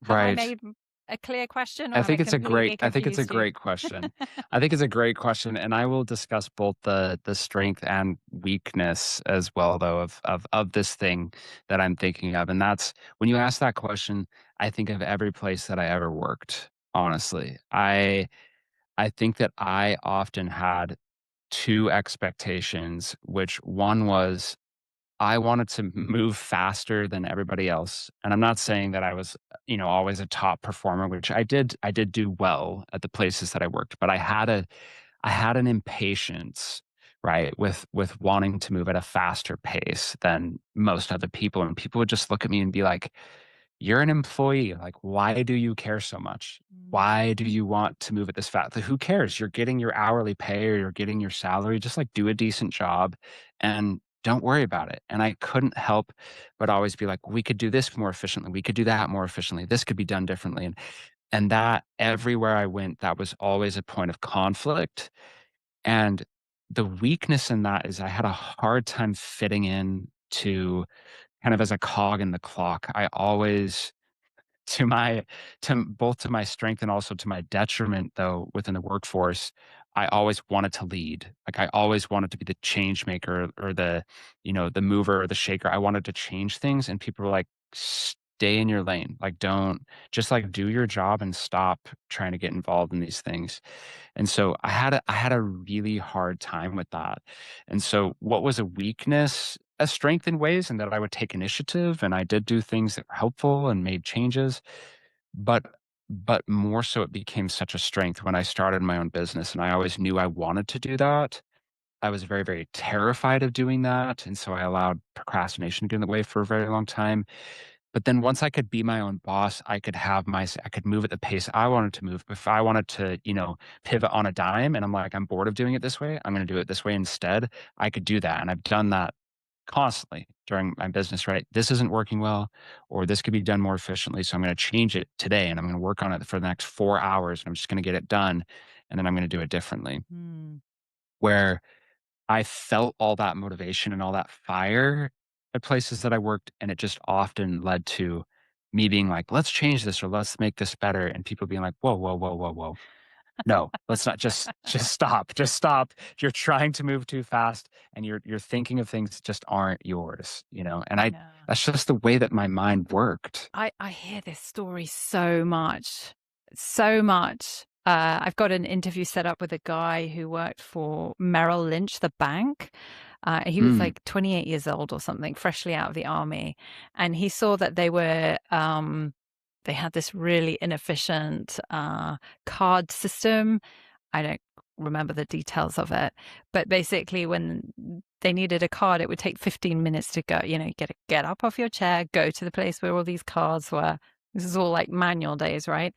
Have I Right. made a clear question, or have I completely I think it's a confused you? great question. I think it's a great question, and I will discuss both the strength and weakness as well, though, of this thing that I'm thinking of. And that's when you ask that question, I think of every place that I ever worked, honestly. I think that I often had 2 expectations, which one was I wanted to move faster than everybody else, and I'm not saying that I was, always a top performer, which I did do well at the places that I worked, but I had an impatience, right, with wanting to move at a faster pace than most other people, and people would just look at me and be like, "You're an employee, like, why do you care so much? Mm, Why do you want to move at this fast? Like, who cares? You're getting your hourly pay or you're getting your salary, just, like, do a decent job and don't worry about it." And I couldn't help but always be like, "We could do this more efficiently. We could do that more efficiently. This could be done differently." And that everywhere I went, that was always a point of conflict, and the weakness in that is I had a hard time fitting in to kind of as a cog in the clock. I always to my to both to my strength and also to my detriment, though, within the workforce, I always wanted to lead. Like, I always wanted to be the change maker or the mover or the shaker. I wanted to change things, and people were like, "Stay in your lane. Like, don't just, like, do your job and stop trying to get involved in these things." And so I had a really hard time with that. And so what was a weakness, a strength in ways, and that I would take initiative and I did do things that were helpful and made changes, but more so it became such a strength when I started my own business and I always knew I wanted to do that. I was very, very terrified of doing that. And so I allowed procrastination to get in the way for a very long time. But then once I could be my own boss, I could I could move at the pace I wanted to move. If I wanted to, pivot on a dime and I'm like, I'm bored of doing it this way, I'm gonna do it this way instead, I could do that. And I've done that constantly during my business, right? This isn't working well, or this could be done more efficiently. So I'm going to change it today and I'm going to work on it for the next 4 hours and I'm just going to get it done. And then I'm going to do it differently. Mm. Where I felt all that motivation and all that fire at places that I worked. And it just often led to me being like, let's change this or let's make this better. And people being like, whoa, whoa, whoa, whoa, whoa. No, let's not just stop. Just stop. You're trying to move too fast and you're thinking of things that just aren't yours, you know? And Yeah. that's just the way that my mind worked. I hear this story so much, so much. I've got an interview set up with a guy who worked for Merrill Lynch, the bank. He was Mm, like 28 years old or something, freshly out of the army. And he saw that they had this really inefficient card system. I don't remember the details of it, but basically when they needed a card, it would take 15 minutes to go, get up off your chair, go to the place where all these cards were. This is all like manual days, right?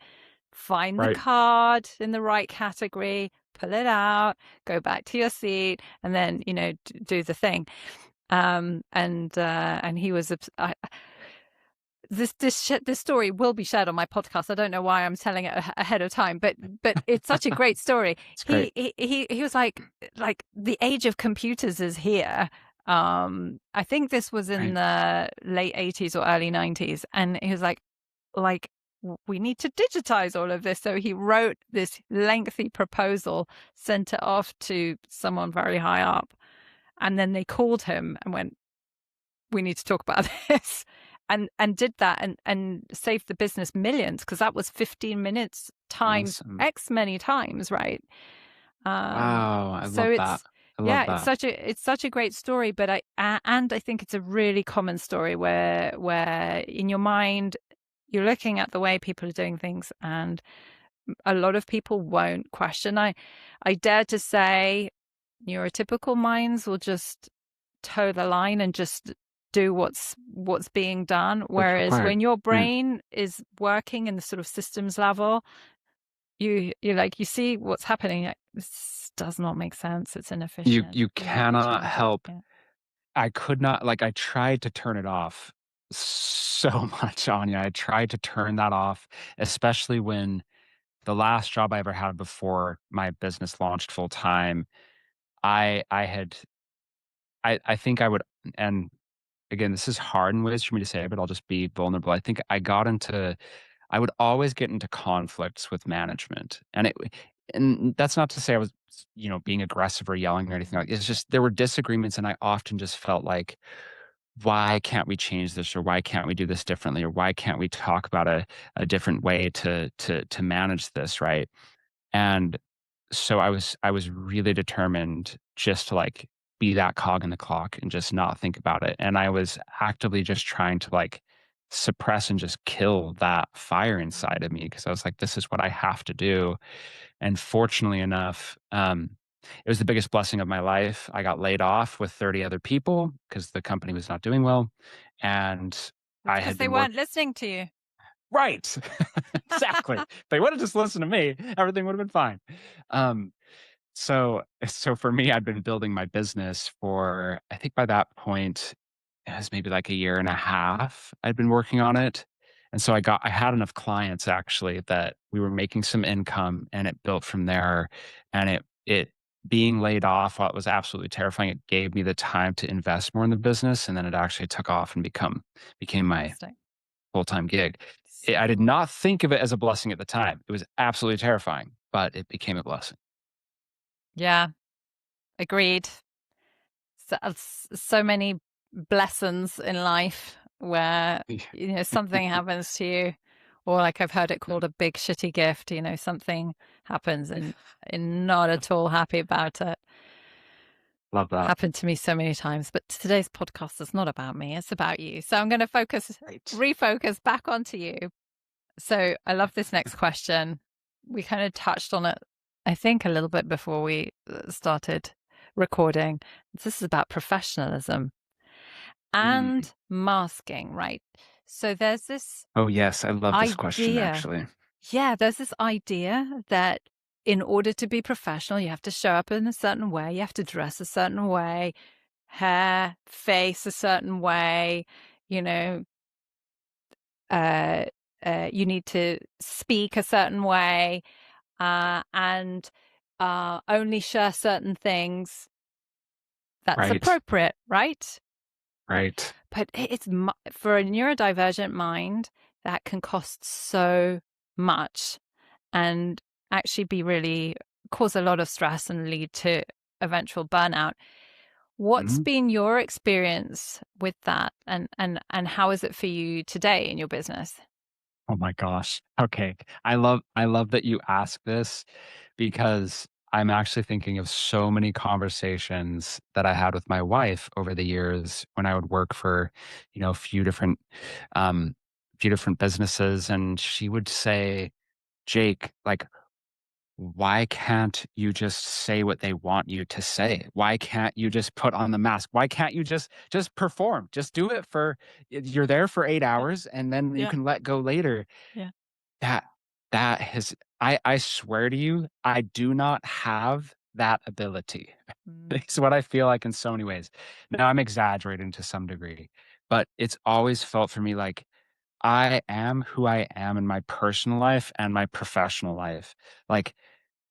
Find the right. card in the right category, pull it out, go back to your seat, and then, do the thing. And he was, this story will be shared on my podcast. I don't know why I'm telling it ahead of time, but it's such a great story. It's great. He was like the age of computers is here. I think this was in Right. the late 80s or early 90s, and he was like we need to digitize all of this. So he wrote this lengthy proposal, sent it off to someone very high up, and then they called him and went, we need to talk about this, and did that and saved the business millions, because that was 15 minutes times Awesome. X many times, right? Wow. I So love that. it's, I love yeah, that. it's such a great story, but I think it's a really common story where in your mind you're looking at the way people are doing things, and a lot of people won't question. I dare to say neurotypical minds will just toe the line and just do what's being done, What's whereas required. when your Right. brain is working in the sort of systems level, you see what's happening. This does not make sense, it's inefficient, You we need to cannot change it. help. Yeah. I could not, like, I tried to turn it off so much, Anya. I tried to turn that off, especially when the last job I ever had before my business launched full time, I had I think I would, and again, this is hard in ways for me to say, but I'll just be vulnerable. I think I would always get into conflicts with management. And that's not to say I was, being aggressive or yelling or anything like it's just there were disagreements and I often just felt like, why can't we change this or why can't we do this differently or why can't we talk about a different way to manage this, right? And so I was really determined just to like be that cog in the clock and just not think about it. And I was actively just trying to like suppress and just kill that fire inside of me because I was like, this is what I have to do. And fortunately enough, it was the biggest blessing of my life. I got laid off with 30 other people because the company was not doing well. And It's I because had they been weren't working. listening to you. Right. Exactly. If they would have just listened to me, everything would have been fine. Um, so for me, I'd been building my business for, I think by that point, it was maybe like a year and a half I'd been working on it. And so I had enough clients actually that we were making some income and it built from there. And it being laid off, while it was absolutely terrifying, it gave me the time to invest more in the business. And then it actually took off and became my Fantastic. full-time gig. So I did cool. not think of it as a blessing at the time. It was absolutely terrifying, but it became a blessing. Yeah, agreed. So many blessings in life where something happens to you, or like I've heard it called a big shitty gift. Something happens and you're not at all happy about it. Love that. Happened to me so many times, but today's podcast is not about me, it's about you. So I'm going to Right. refocus back onto you. So I love this next question. We kind of touched on it, I think, a little bit before we started recording. This is about professionalism Mm. and masking, right? So there's this Oh, yes, I love this question, idea. actually. Yeah, there's this idea that in order to be professional, you have to show up in a certain way, you have to dress a certain way, hair, face a certain way, you know, uh, you need to speak a certain way, and only share certain things that's Right. appropriate, right? Right. But it's for a neurodivergent mind that can cost so much and actually be really cause a lot of stress and lead to eventual burnout. What's Mhm. been your experience with that, and how is it for you today in your business? Oh my gosh. Okay. I love that you ask this because I'm actually thinking of so many conversations that I had with my wife over the years when I would work for, a um few different businesses, and she would say, "Jake, like, why can't you just say what they want you to say? Why can't you just put on the mask? Why can't you just perform? Just do it for you're there for 8 Yeah, hours and then you yeah, can let go later." yeah. That that has I swear to you, I do not have that ability. Mm, It's what I feel like in so many ways. Now I'm exaggerating to some degree, but it's always felt for me like I am who I am in my personal life and my professional life. Like,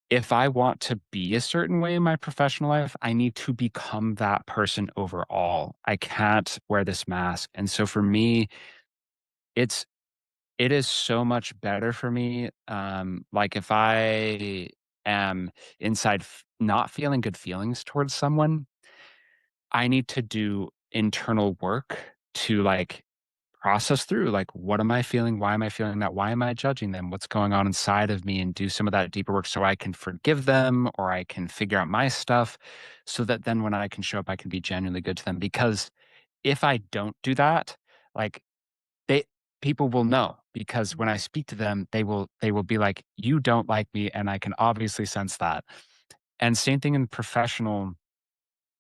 if I want to be a certain way in my professional life, I need to become that person overall. I can't wear this mask. And so for me, it's it is so much better for me. Like if I am inside not feeling good feelings towards someone, I need to do internal work to like process through like what am I feeling? Why am I feeling that? Why am I judging them? What's going on inside of me and do some of that deeper work so I can forgive them or I can figure out my stuff so that then when I can show up, I can be genuinely good to them. Because if I don't do that, like they people will know because when I speak to them, they will be like, "You don't like me," and I can obviously sense that. And same thing in the professional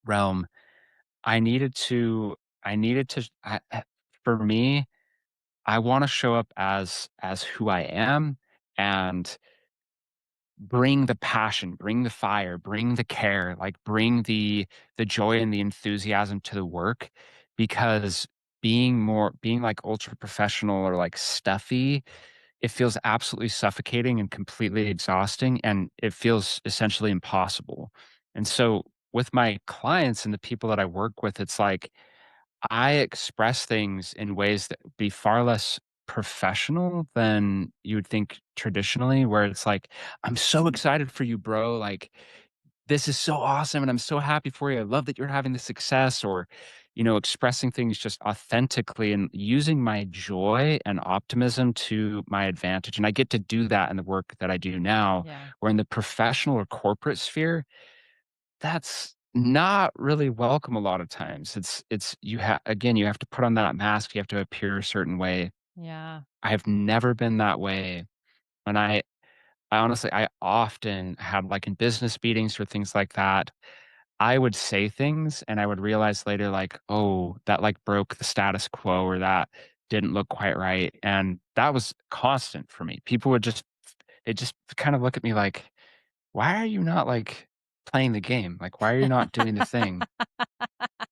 realm. I needed to I needed to for me, I wanna show up as who I am and bring the passion, bring the fire, bring the care, like, bring the joy and the enthusiasm to the work because being, like, ultra professional or, like, stuffy, it feels absolutely suffocating and completely exhausting, and it feels essentially impossible. And so, with my clients and the people that I work with, it's like I express things in ways that would be far less professional than you would think traditionally, where it's like, "I'm so excited for you, bro. Like, this is so awesome, and I'm so happy for you. I love that you're having this success," or, expressing things just authentically and using my joy and optimism to my advantage. And I get to do that in the work that I do now, yeah, where in the professional or corporate sphere, that's not really welcome a lot of times. It's you have again, you have to put on that mask, you have to appear a certain way. yeah. I have never been that way, and I honestly I often had, like, in business meetings or things like that, I would say things and I would realize later, like, "Oh, that, like, broke the status quo," or "That didn't look quite right," and that was constant for me. People would just they just kind of look at me like, "Why are you not, like, playing the game? Like, why are you not doing the thing?"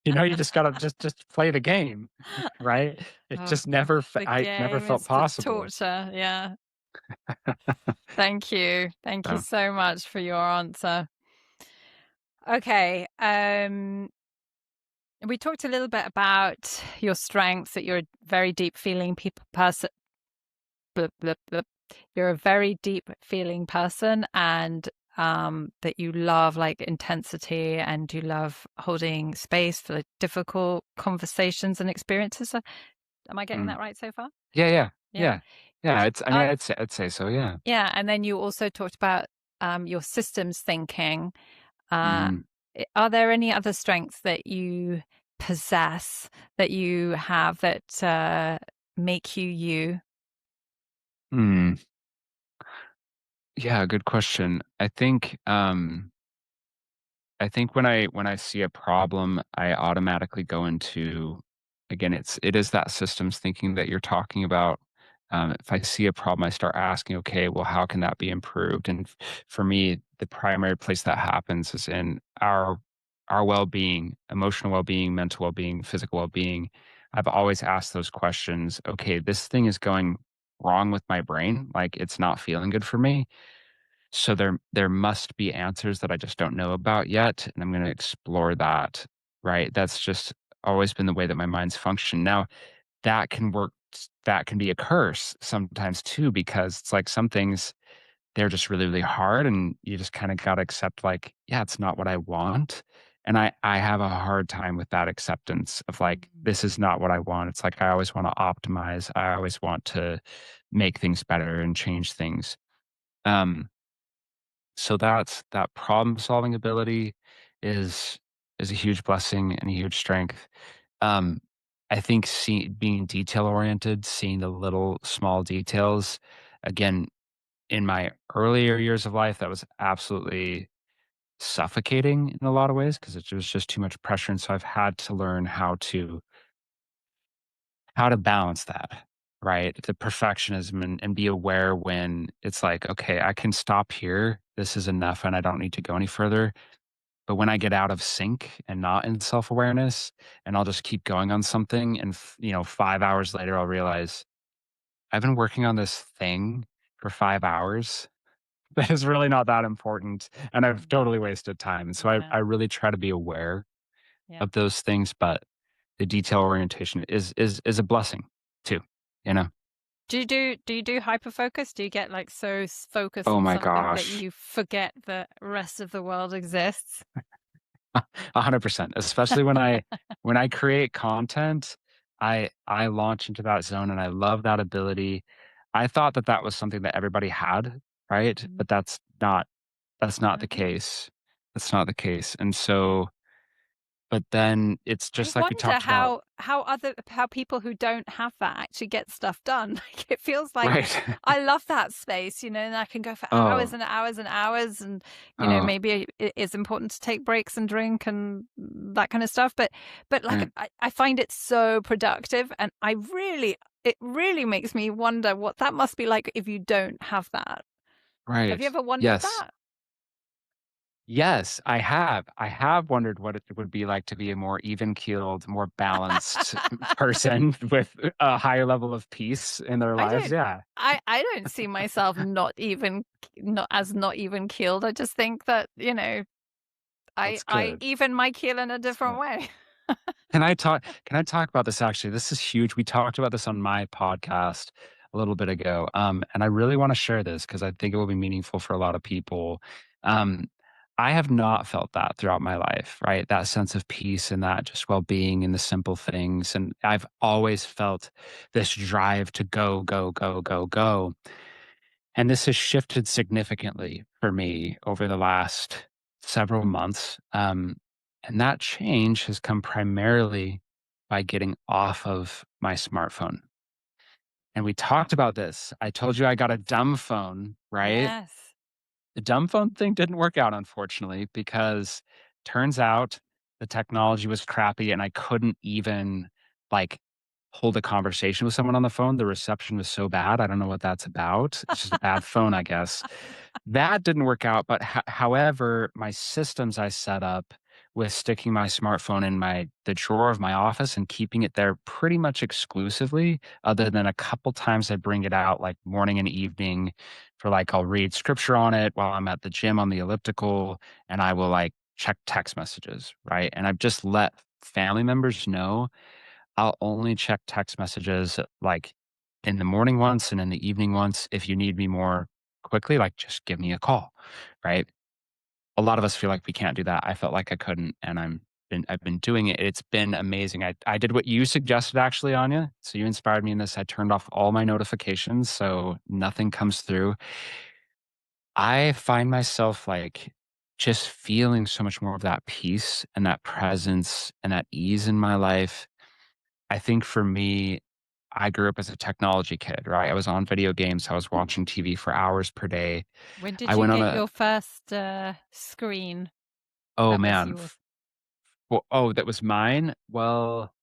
You just gotta just play the game, right? It Oh, just never the I never game felt is the possible. torture. Yeah. Thank you. Thank you So, so much for your answer. Okay. We talked a little bit about your strengths, that you're a very deep feeling people person. Blip, blip, blip. You're a very deep feeling person, and that you love like intensity and you love holding space for like, difficult conversations and experiences. Am I getting mm. that right so far? Yeah, yeah, Yeah. yeah. Yeah, it's I mean, Uh, I'd say so, yeah. yeah. And then you also talked about your systems thinking. Uh, Mm, are there any other strengths that you possess that you have that make you you? hmm. Yeah, good question. I think when I see a problem, I automatically go into again, it is that systems thinking that you're talking about. If I see a problem, I start asking, okay, well, how can that be improved? And for me, the primary place that happens is in our well-being, emotional well-being, mental well-being, physical well-being, I've always asked those questions. Okay, this thing is going wrong with my brain. Like it's not feeling good for me. So there must be answers that I just don't know about yet, and I'm going to explore that. Right? That's just always been the way that my mind's functioned. Now that can work. That can be a curse sometimes too, because it's like some things they're just really, really hard and you just kinda gotta accept, like, yeah, it's not what I want, and I have a hard time with that acceptance of, like, Mm. this is not what I want. It's like I always wanna optimize. I always want to make things better and change things. Um, so that problem-solving ability is is a huge blessing and a huge strength. Um, I think being detail-oriented, seeing the little small details, again, in my earlier years of life, that was absolutely suffocating in a lot of ways because it was just too much pressure, and so I've had to learn how to balance that, right? The perfectionism and be aware when it's like, "Okay, I can stop here. This is enough, and I don't need to go any further." But when I get out of sync and not in self-awareness, and I'll just keep going on something, and 5 hours later, I'll realize, "I've been working on this thing for 5 hours. That is really not that important, and I've Mm. totally wasted time, and so I Yeah. really try to be aware Yeah. of those things, but the detail orientation is a blessing too, you know? Do you do hyperfocus? Do you get like so focused Oh on my something that gosh. you forget the rest of the world exists? 100%, especially when I create content, I launch into that zone, and I love that ability. I thought that that was something that everybody had, right? Mm. But that's not the No. case. That's not the case, and so but then it's I just like we wonder talked about. how people who don't have that actually get stuff done. Like it feels like Right. I love that space, and I can go for hours Oh, and hours and hours, and oh, maybe it is important to take breaks and drink and that kind of stuff. But like right, I find it so productive, and it really makes me wonder what that must be like if you don't have that. Have you right. ever wondered Yes. that? Yes, I have. I have wondered what it would be like to be a more even-keeled, more balanced person with a higher level of peace in their I lives, don't yeah. I don't see myself not even keeled. I just think that, That's I good. even my keel in a That's different good. way. Can I talk about this actually? This is huge. We talked about this on my podcast a little bit ago, and I really wanna share this because I think it will be meaningful for a lot of people. Um, I have not felt that throughout my life, right? That sense of peace and that just well-being in the simple things, and I've always felt this drive to go, go, go, go, go, and this has shifted significantly for me over the last several months. And that change has come primarily by getting off of my smartphone. And we talked about this. I told you I got a dumb phone, right? Yes. The dumb phone thing didn't work out, unfortunately, because turns out the technology was crappy and I couldn't even like hold a conversation with someone on the phone. The reception was so bad. I don't know what that's about. It's just a bad phone, I guess. That didn't work out, but however, my systems I set up with sticking my smartphone in the drawer of my office and keeping it there pretty much exclusively, other than a couple times I bring it out like morning and evening for like I'll read scripture on it while I'm at the gym on the elliptical, and I will like check text messages, right? And I've just let family members know I'll only check text messages like in the morning once and in the evening once. If you need me more quickly, like just give me a call, right? A lot of us feel like we can't do that. I felt like I couldn't, and I've been doing it. It's been amazing. I did what you suggested actually, Anya. So you inspired me in this. I turned off all my notifications so nothing comes through. I find myself like just feeling so much more of that peace and that presence and that ease in my life. I think for me, I grew up as a technology kid, right? I was on video games. I was watching TV for hours per day. When I did you went on get a your first screen oh that was man, yours that was mine. Well,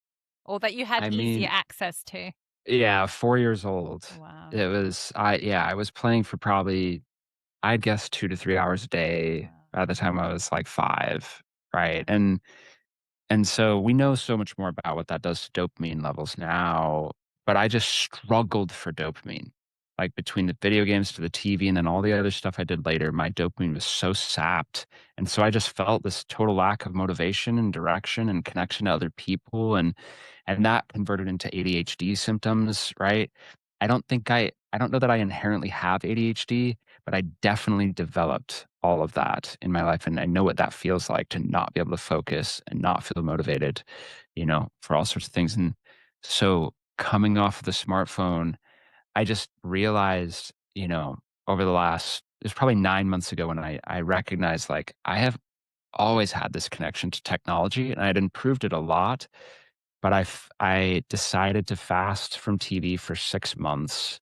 or that you had I easy mean, access to? yeah, 4 years old. Wow. It was I was playing for probably I'd guess 2 to 3 hours a day Wow. at the time I was like 5, right? And so we know so much more about what that does to dopamine levels now, but I just struggled for dopamine. Like between the video games to the TV and then all the other stuff I did later, my dopamine was so sapped. And so I just felt this total lack of motivation and direction and connection to other people. And that converted into ADHD symptoms, right? I don't know that I inherently have ADHD, but I definitely developed all of that in my life. And I know what that feels like to not be able to focus and not feel motivated, for all sorts of things. And so coming off of the smartphone, I just realized, over the last, it was probably 9 months ago when I recognized like I have always had this connection to technology and I'd improved it a lot, but I decided to fast from TV for 6 months.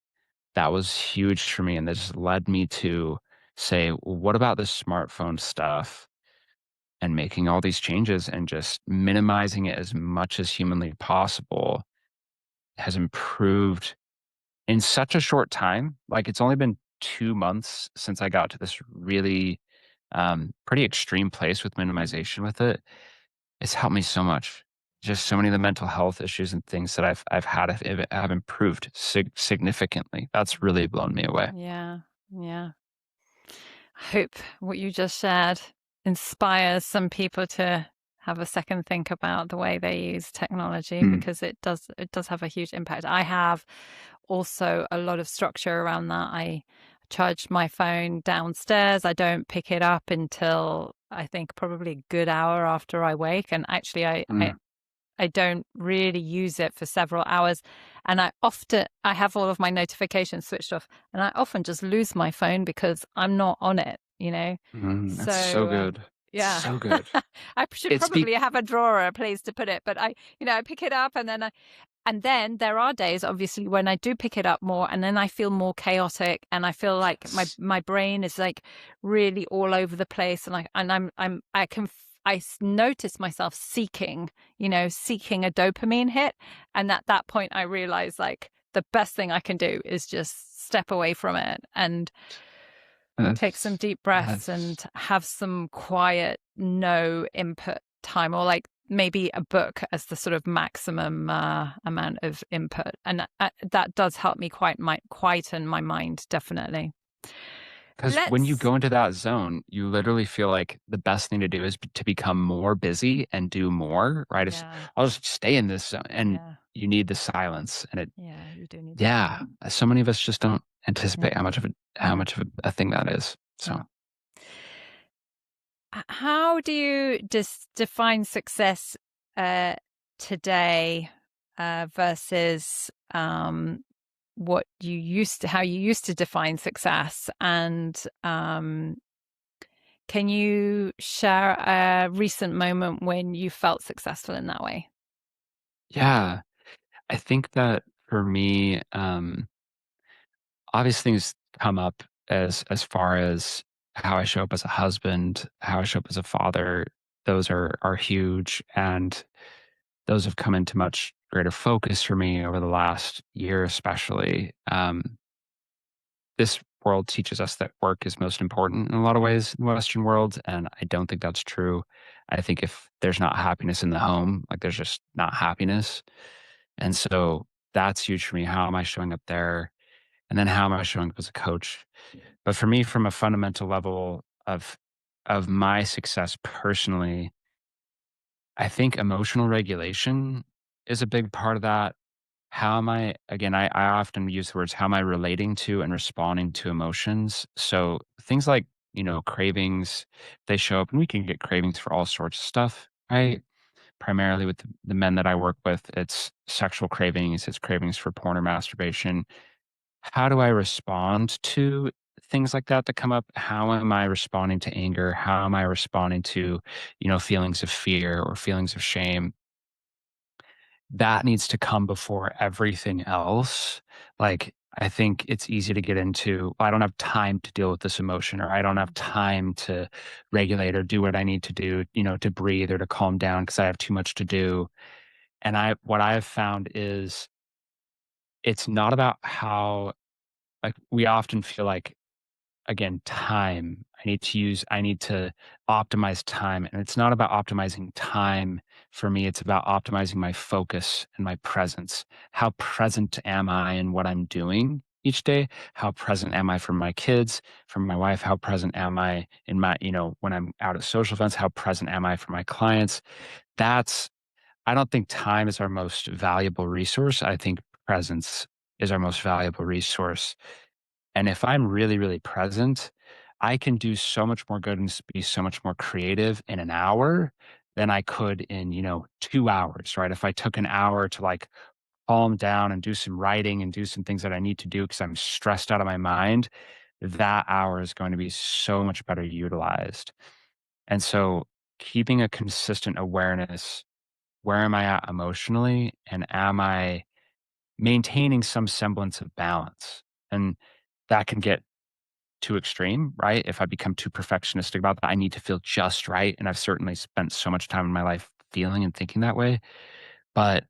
That was huge for me, and this led me to say, "Well, what about this smartphone stuff?" And making all these changes and just minimizing it as much as humanly possible has improved in such a short time. Like, it's only been 2 months since I got to this really, pretty extreme place with minimization with it. It's helped me so much. Just so many of the mental health issues and things that I've had have improved significantly. That's really blown me away. Yeah, yeah. I hope what you just shared inspires some people to have a second think about the way they use technology, Mm, because it does have a huge impact. I have also a lot of structure around that. I charge my phone downstairs. I don't pick it up until I think probably a good hour after I wake. And actually, mm, I don't really use it for several hours. And I have all of my notifications switched off, and I often just lose my phone because I'm not on it. that's so So, good. yeah, So good. I should It's be probably have a drawer, a place to put it, but I pick it up, and then there are days, obviously, when I do pick it up more, and then I feel more chaotic, and I feel like my Yes. my brain is like really all over the place, and I notice myself seeking a dopamine hit, and at that point, I realize like the best thing I can do is just step away from it and take some That's deep breaths and that's have some quiet, no input time, or like maybe a book as the sort of maximum amount of input. And that does help me quieten my mind, definitely. because when you Let's, go into that zone, you literally feel like the best thing to do is to become more busy and do more, right? It's, yeah, I'll just stay in this zone, and yeah, you need the silence. And yeah, you do need the yeah, silence. so many of us just don't Yeah, anticipate how yeah, much of a thing that is. yeah. So, How do you define success uh, today versus how you used to define success? And can you share a recent moment when you felt successful in that way? yeah, I think that for me, obvious things come up as far as how I show up as a husband, how I show up as a father. Those are huge, and those have come into much greater focus for me over the last year, especially. This world teaches us that work is most important in a lot of ways in the Western world, and I don't think that's true. I think if there's not happiness in the home, like there's just not happiness, and so that's huge for me. How am I showing up there? And then how am I showing up as a coach? But for me, from a fundamental level of my success personally, I think emotional regulation is a big part of that. How am I, again, I often use the words, how am I relating to and responding to emotions? So things like, cravings, they show up, and we can get cravings for all sorts of stuff, right? Primarily with the men that I work with, it's sexual cravings, it's cravings for porn or masturbation. How do I respond to things like that come up? How am I responding to anger? How am I responding to, feelings of fear or feelings of shame? That needs to come before everything else. Like, I think it's easy to get into, "Well, I don't have time to deal with this emotion," or "I don't have time to regulate or do what I need to do, to breathe or to calm down because I have too much to do." And what I have found is it's not about how, like, we often feel like again, time. I need to optimize time. And it's not about optimizing time for me. It's about optimizing my focus and my presence. How present am I in what I'm doing each day? How present am I for my kids, for my wife? How present am I in my, when I'm out at social events? How present am I for my clients? That's, I don't think time is our most valuable resource. I think presence is our most valuable resource. And if I'm really, really present, I can do so much more good and be so much more creative in an hour than I could in, 2 hours, right? If I took an hour to like calm down and do some writing and do some things that I need to do because I'm stressed out of my mind, that hour is going to be so much better utilized. And so keeping a consistent awareness, where am I at emotionally? And am I maintaining some semblance of balance? And that can get too extreme, right? If I become too perfectionistic about that, I need to feel just right. And I've certainly spent so much time in my life feeling and thinking that way. But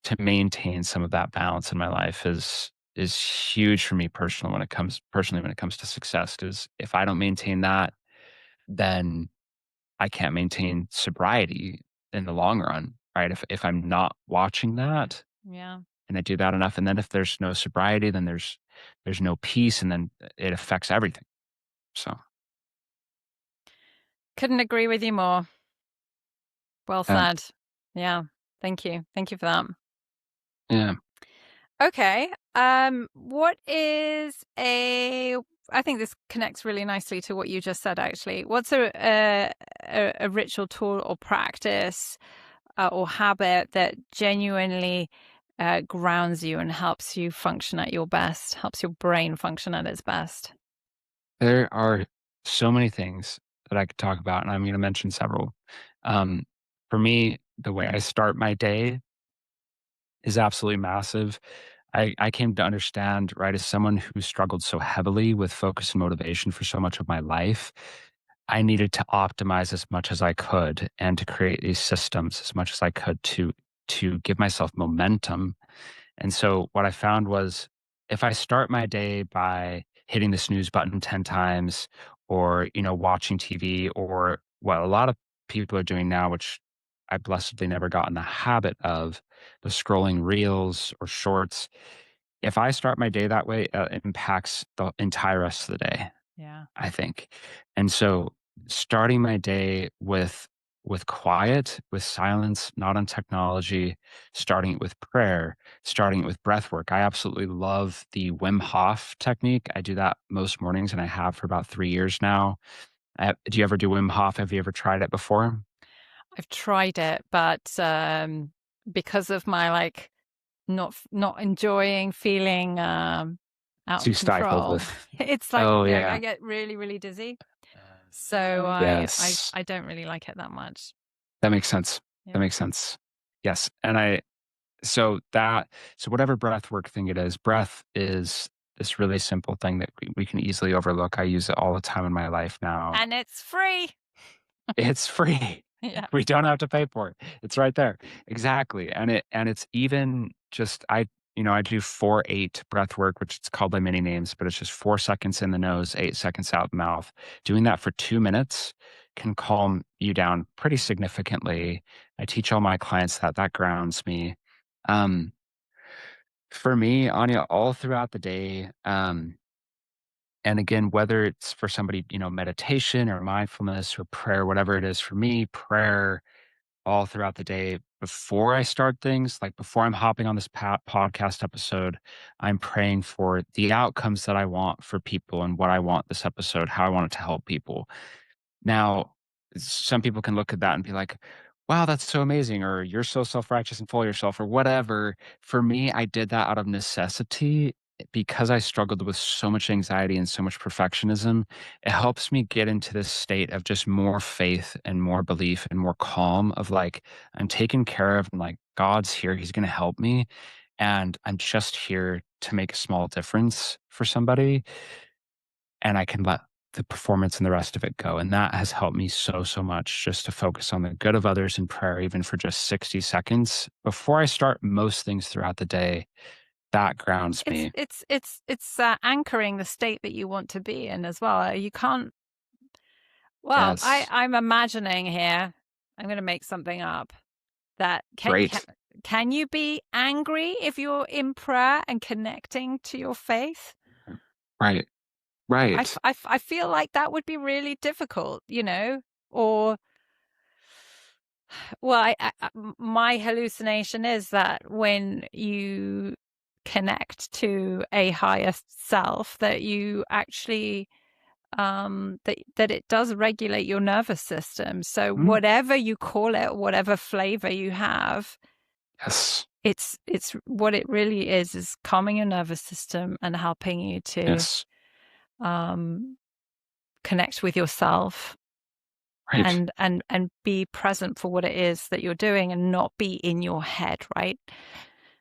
to maintain some of that balance in my life is huge for me personally when it comes to success. Because if I don't maintain that, then I can't maintain sobriety in the long run, right? If I'm not watching that Yeah. and I do that enough, and then if there's no sobriety, then there's no peace, and then it affects everything. So Couldn't agree with you more. Well yeah, said. Yeah. Thank you. Thank you for that. yeah. Okay. What is I think this connects really nicely to what you just said, actually. What's a ritual, tool, or practice or habit that genuinely grounds you and helps you function at your best, helps your brain function at its best? There are so many things that I could talk about, and I'm going to mention several. Um, for me, the way I start my day is absolutely massive. I came to understand, right, as someone who struggled so heavily with focus and motivation for so much of my life, I needed to optimize as much as I could and to create these systems as much as I could to give myself momentum. And so what I found was if I start my day by hitting the snooze button 10 times or, watching TV or what a lot of people are doing now, which I blessedly never got in the habit of, the scrolling reels or shorts. If I start my day that way, it impacts the entire rest of the day. Yeah. I think. And so starting my day with quiet, with silence, not on technology, starting it with prayer, starting it with breath work. I absolutely love the Wim Hof technique. I do that most mornings and I have for about 3 years now. Do you ever do Wim Hof? Have you ever tried it before? I've tried it, but because of my not enjoying feeling out of Too stifled control, with. it's like, Oh I yeah. get really, really dizzy. So Yes. I don't really like it that much. That makes sense. That Yeah. makes sense. Yes. And so whatever breath work thing it is, breath is this really simple thing that we can easily overlook. I use it all the time in my life now. And it's free. It's free. Yeah. We don't have to pay for it. It's right there. Exactly. And it's even just I do 4-8 breath work, which it's called by many names, but it's just 4 seconds in the nose, 8 seconds out the mouth. Doing that for 2 minutes can calm you down pretty significantly. I teach all my clients that grounds me. Um, for me, Anya, all throughout the day, and again, whether it's for somebody, meditation or mindfulness or prayer, whatever it is, for me, prayer all throughout the day before I start things, like before I'm hopping on this podcast episode, I'm praying for the outcomes that I want for people and what I want this episode, how I want it to help people. Now, some people can look at that and be like, wow, that's so amazing, or you're so self righteous and full of yourself, or whatever. For me, I did that out of necessity because I struggled with so much anxiety and so much perfectionism. It helps me get into this state of just more faith and more belief and more calm of like, I'm taken care of and like, God's here. He's going to help me. And I'm just here to make a small difference for somebody and I can let the performance and the rest of it go. And that has helped me so, so much just to focus on the good of others in prayer, even for just 60 seconds before I start most things throughout the day. That grounds It's me. it's it's it's anchoring the state that you want to be in as well. You can't. Well, Yes. I'm imagining here. I'm going to make something up. That Great. can you be angry if you're in prayer and connecting to your faith? Right. Right. I feel like that would be really difficult, or well, my hallucination is that when you connect to a higher self, that you actually that it does regulate your nervous system. So Mm. whatever you call it, whatever flavor you have, Yes. it's what it really is calming your nervous system and helping you to Yes. um, connect with yourself Right. and be present for what it is that you're doing and not be in your head, right?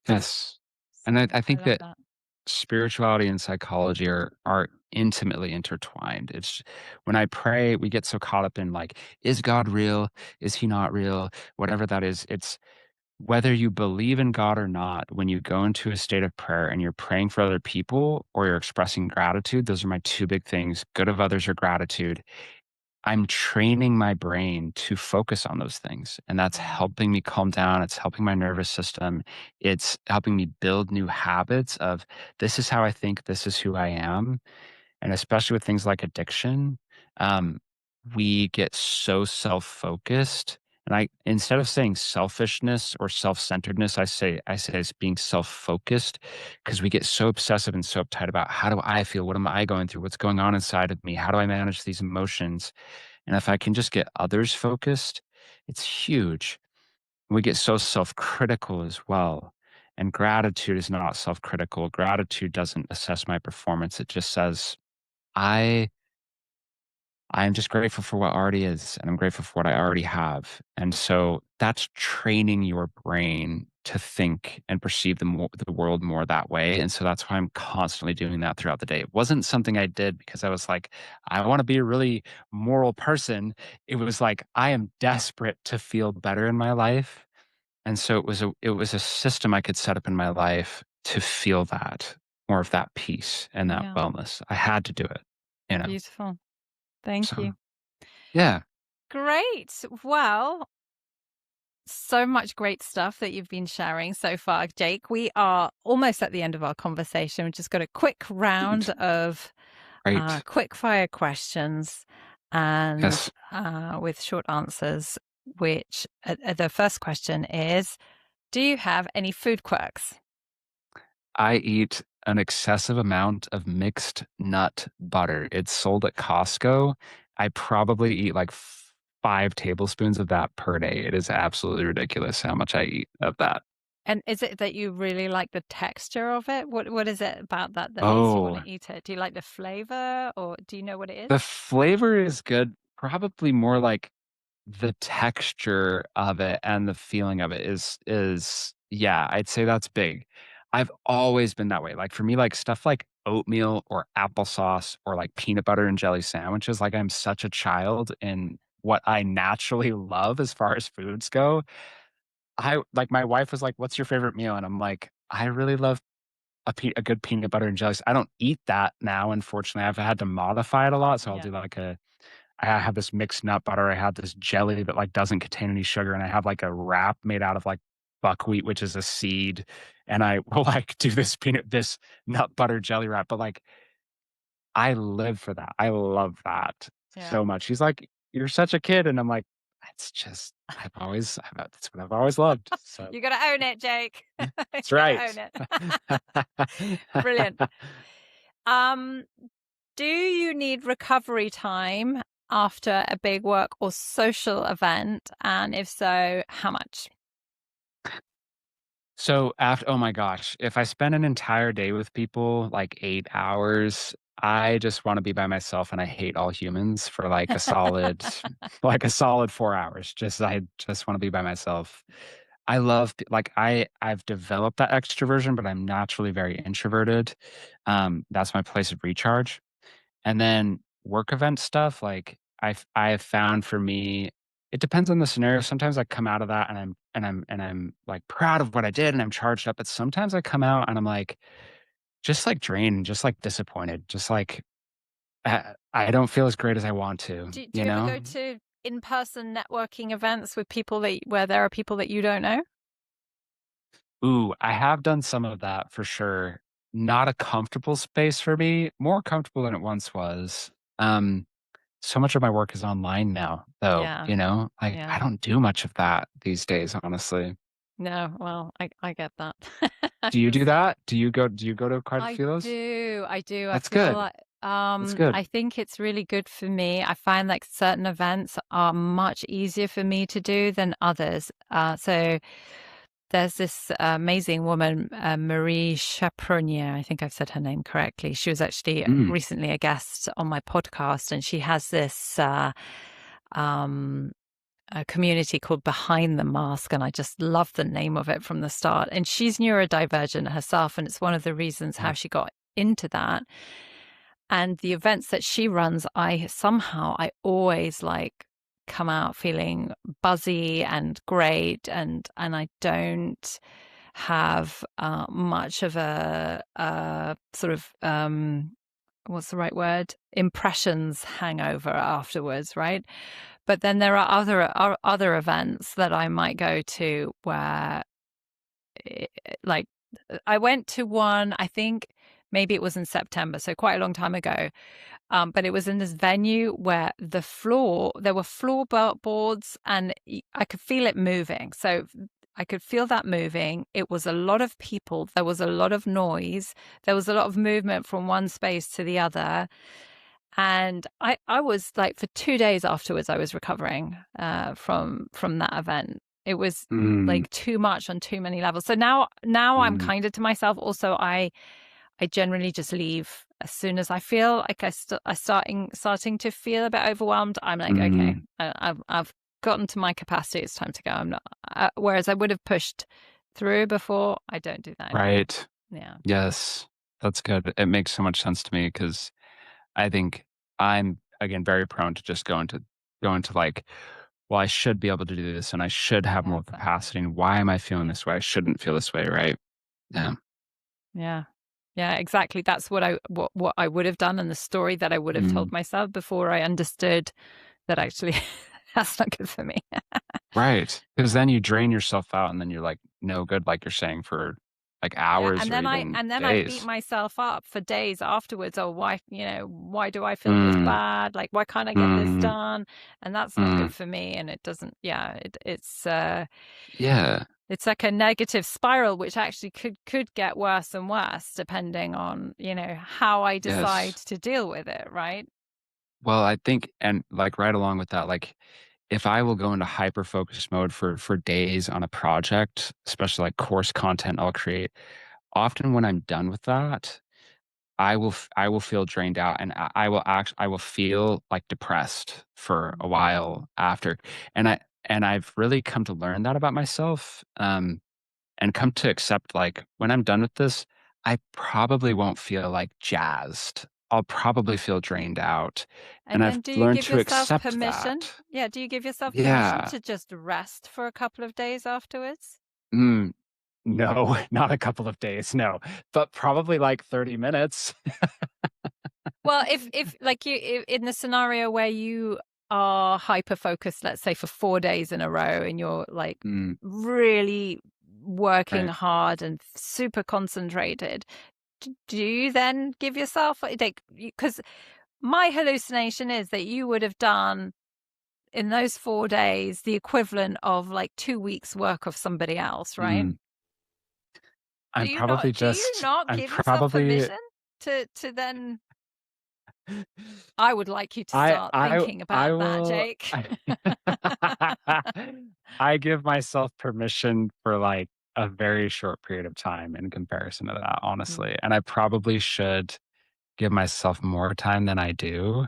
Yes. And I I think love that that. spirituality and psychology are intimately intertwined. It's when I pray, we get so caught up in like, is God real? Is he not real? Whatever that is, it's whether you believe in God or not, when you go into a state of prayer and you're praying for other people or you're expressing gratitude, those are my two big things, good of others or gratitude. I'm training my brain to focus on those things, and that's Mm. helping me calm down, it's helping my nervous system, it's helping me build new habits of, "This is how I think, this is who I am," and especially with things like addiction, um, we get so self-focused, and I instead of saying selfishness or self-centeredness, I say it's being self-focused because we get so obsessive and so uptight about, "How do I feel? What am I going through? What's going on inside of me? How do I manage these emotions?" And if I can just get others focused, it's huge. We get so self critical as well. And gratitude is not self critical. Gratitude doesn't assess my performance. It just says, I I'm just grateful for what already is, and I'm grateful for what I already have. And so that's training your brain to think and perceive the world more that way. And so that's why I'm constantly doing that throughout the day. It wasn't something I did because I was like, I want to be a really moral person. It was like I am desperate to feel better in my life. And so it was a system I could set up in my life to feel that more of that peace and that Yeah, wellness. I had to do it, you know. beautiful. Thank So you. yeah. Great. Well, so much great stuff that you've been sharing so far, Jake. We are almost at the end of our conversation. We've just got a quick round of Right. quick fire questions and Yes. with short answers, which the first question is, do you have any food quirks? I eat an excessive amount of mixed nut butter. It's sold at Costco. I probably eat like 5 tablespoons of that per day. It is absolutely ridiculous how much I eat of that. And is it that you really like the texture of it? What is it about that that makes you want Oh, to eat it? Do you like the flavor or do you know what it is? the flavor is good. Probably more like the texture of it and the feeling of it is yeah, I'd say that's big. I've always been that way. Like for me, like stuff like oatmeal or applesauce or like peanut butter and jelly sandwiches, like I'm such a child in what I naturally love as far as foods go. I like my wife was like, "What's your favorite meal?" And I'm like, "I really love a good peanut butter and jelly." I don't eat that now, unfortunately. I've had to modify it a lot, so I'll Yeah. do like a I have this mixed nut butter. I have this jelly that, like, doesn't contain any sugar, and I have, like, a wrap made out of, like, buckwheat, which is a seed, and I will, like, do this nut butter jelly wrap, but, like, I live for that. I love that Yeah. so much. She's like, "You're such a kid," and I'm like, "It's just that's what I've always loved." So, You got to own it, Jake. You that's got to own right. it. Brilliant. Um, do you need recovery time after a big work or social event? And if so, how much? So after oh my gosh, if I spend an entire day with people, like 8 hours, I just wanna be by myself, and I hate all humans for, like a solid 4 hours. I just wanna be by myself. I love p like, I've developed that extroversion, but I'm naturally very introverted. That's my place of recharge. And then work event stuff, like, I have found for me it depends on the scenario. Sometimes I come out of that and I'm like proud of what I did and I'm charged up, but sometimes I come out and I'm like just like drained, just like disappointed, just like I don't feel as great as I want to, Do you you ever know? go to in-person networking events with people where there are people that you don't know? Ooh, I have done some of that for sure. Not a comfortable space for me, more comfortable than it once was. Um, so much of my work is online now, though, Yeah, you know? I yeah. don't do much of that these days, honestly. No, well, I get that. Do you do 'Cause that? Do you go to quite a I few of those? do, I do. I That's feel good. like That's good. I think it's really good for me. I find like certain events are much easier for me to do than others. So there's this amazing woman, Marie Chapronier. I think I've said her name correctly. She was actually Mm, recently a guest on my podcast, and she has this um, a community called Behind the Mask, and I just love the name of it from the start. And she's neurodivergent herself, and it's one of the reasons how yeah. she got into that. And the events that she runs, I always like come out feeling buzzy and great, and I don't have much of a sort of what's the right word, impressions hangover afterwards, right? But then there are other events that I might go to where like I went to one, I think maybe it was in September, so quite a long time ago. But it was in this venue where there were floorboards and I could feel it moving. So I could feel that moving. It was a lot of people. There was a lot of noise. There was a lot of movement from one space to the other. And I was like, for 2 days afterwards, I was recovering from that event. It was Mm, like too much on too many levels. So now I'm mm, kinder to myself. Also, I generally just leave as soon as I feel like I starting to feel a bit overwhelmed. I'm like, okay, mm. I've gotten to my capacity. It's time to go. I'm not. Whereas I would have pushed through before. I don't do that anymore. Right. Yeah, Yes. That's good. It makes so much sense to me because I think I'm, again, very prone to just go into like, well, I should be able to do this and I should have yeah, more exactly. capacity. And why am I feeling this way? I shouldn't feel this way, right? Yeah. Yeah. Yeah, exactly. That's what I would have done, and the story that I would have Mm, told myself before I understood that actually that's not good for me. right. Because then you drain yourself out and then you're like no good, like you're saying, for like Yeah, hours or even and then I beat days. myself up for days afterwards. Oh, why do I feel this Mm, bad? Like, why can't I get this mm, done? And that's not mm. good for me. And it doesn't, yeah, Yeah. it's like a negative spiral, which actually could get worse and worse depending on, how I decide Yes. to deal with it, right? Well, I think, and like right along with that, like if I will go into hyper focus mode for days on a project, especially like course content I'll create, often when I'm done with that, I will feel drained out and I will feel like depressed for a while after. And I've really come to learn that about myself. And come to accept like when I'm done with this, I probably won't feel like jazzed. I'll probably feel drained out. And And I've then do you learned give to yourself accept permission? that. Yeah, do you give yourself permission Yeah. to just rest for a couple of days afterwards? Mm, no, not a couple of days, no. But probably like 30 minutes. Well, if like in the scenario where you are hyper focused, let's say for 4 days in a row, and you're like Mm, really working right. hard and super concentrated, do you then give yourself like, because my hallucination is that you would have done in those 4 days the equivalent of like 2 weeks work of somebody else, right? Mm. I'm probably Do you just not I'm give yourself probably permission to then? I would like you to I start I thinking I about that, will Jake. I give myself permission for, like, a very short period of time in comparison to that, Mm. honestly, and I probably should give myself more time than I do,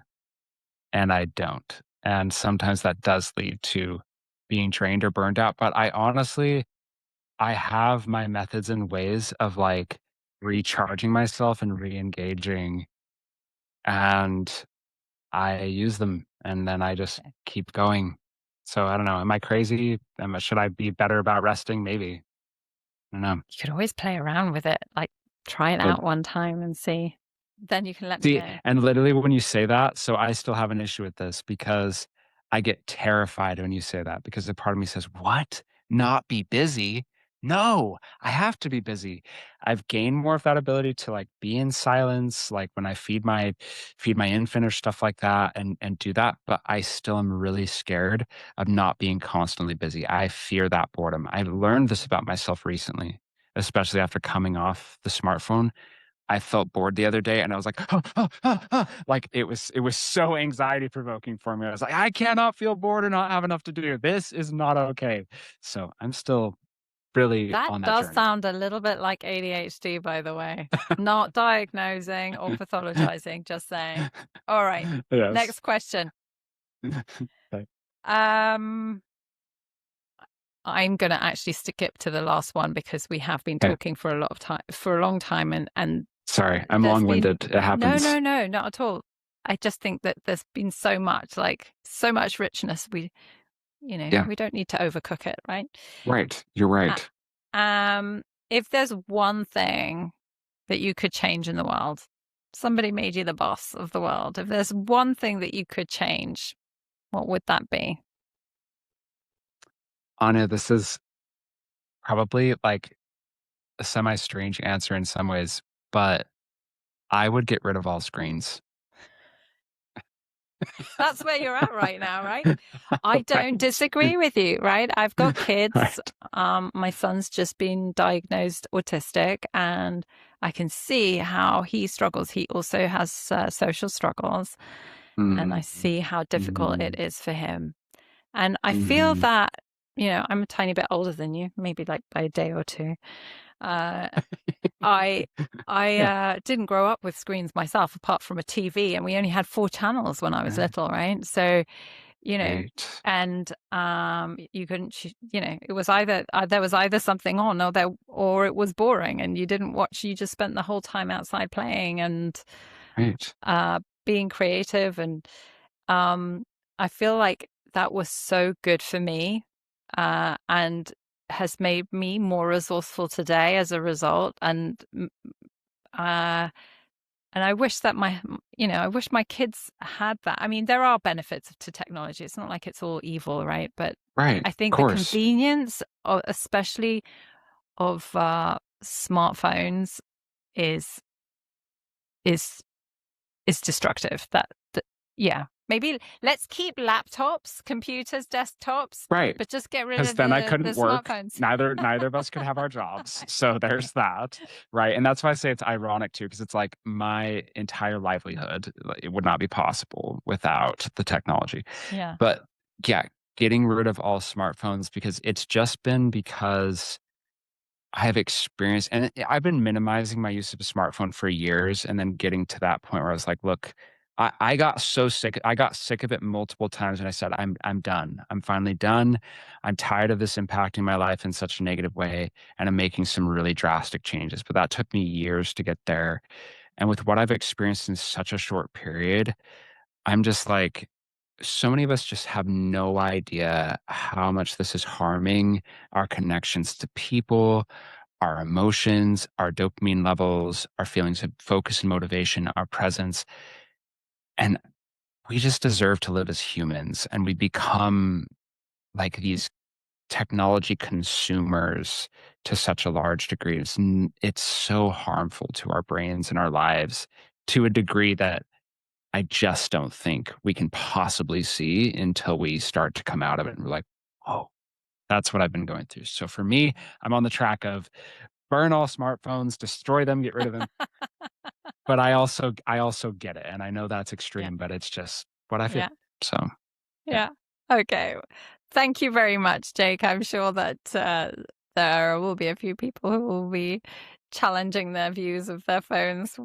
and I don't, and sometimes that does lead to being drained or burned out, but I have my methods and ways of, like, recharging myself and reengaging, and I use them, and then I just Okay. keep going. So I don't know. Am I crazy? Should I be better about resting? Maybe. I don't know. You could always play around with it, like try it But out one time and see. Then you can let me see, know. and literally when you say that, so I still have an issue with this because I get terrified when you say that because a part of me says, "What? Not be busy? No, I have to be busy." I've gained more of that ability to like be in silence, like when I feed my infant or stuff like that and do that, but I still am really scared of not being constantly busy. I fear that boredom. I learned this about myself recently, especially after coming off the smartphone. I felt bored the other day and I was like, like it was so anxiety provoking for me. I was like, I cannot feel bored and not have enough to do. This is not okay. So I'm still really That on that does journey. sound a little bit like ADHD, by the way. Not diagnosing or pathologizing, just saying. All right. Yes. Next question. Okay. Um, I'm going to actually skip to the last one because we have been Okay. talking for a lot of time, for a long time, and Sorry, I'm there's long been winded. It happens. no, not at all. I just think that there's been so much, like so much richness. Yeah. We don't need to overcook it, right? Right. You're Uh, right. if there's one thing that you could change in the world, somebody made you the boss of the world. If there's one thing that you could change, what would that be? Anya, this is probably like a semi strange answer in some ways, but I would get rid of all screens. That's where you're at right now, right? I don't Right. disagree with you, right? I've got kids. Right. My son's just been diagnosed autistic, and I can see how he struggles. He also has social struggles, and I Mm. see how difficult it Mhm. is for him. And I feel Mhm. that, I'm a tiny bit older than you, maybe like by a day or two. Uh, I Yeah. didn't grow up with screens myself, apart from a TV, and we only had 4 channels when I was Right. little, right? So, you know, Right. and you couldn't, it was either there was either something on, or it was boring, and you didn't watch. You just spent the whole time outside playing and Right. being creative, and I feel like that was so good for me, and has made me more resourceful today as a result. Uh, and I wish that I wish my kids had that. I mean, there are benefits to technology. It's not like it's all evil, right? But Right. I Of think the course. convenience, especially of smartphones, is is is destructive. Yeah, maybe let's keep laptops, computers, desktops, Right. but just get rid Because of then I the couldn't work. smartphones. Neither of us could have our jobs. So there's that. Right. And that's why I say it's ironic too, because it's like my entire livelihood, like, it would not be possible without the technology. Yeah. But yeah, getting rid of all smartphones because it's just been because I have experienced, and I've been minimizing my use of a smartphone for years, and then getting to that point where I was like, "Look, I got so sick. I got sick of it multiple times, and I said, I'm done. I'm finally done. I'm tired of this impacting my life in such a negative way, and I'm making some really drastic changes." But that took me years to get there, and with what I've experienced in such a short period, I'm just like, so many of us just have no idea how much this is harming our connections to people, our emotions, our dopamine levels, our feelings of focus and motivation, our presence. And we just deserve to live as humans. And we become like these technology consumers to such a large degree. It's so harmful to our brains and our lives to a degree that I just don't think we can possibly see until we start to come out of it. And we're like, oh, that's what I've been going through. So for me, I'm on the track of burn all smartphones, destroy them, get rid of them. But I also get it. And I know that's Yeah. extreme, but it's just what I feel. Yeah. So yeah. Yeah. Okay. Thank you very much, Jake. I'm sure that there will be a few people who will be challenging their views of their phones,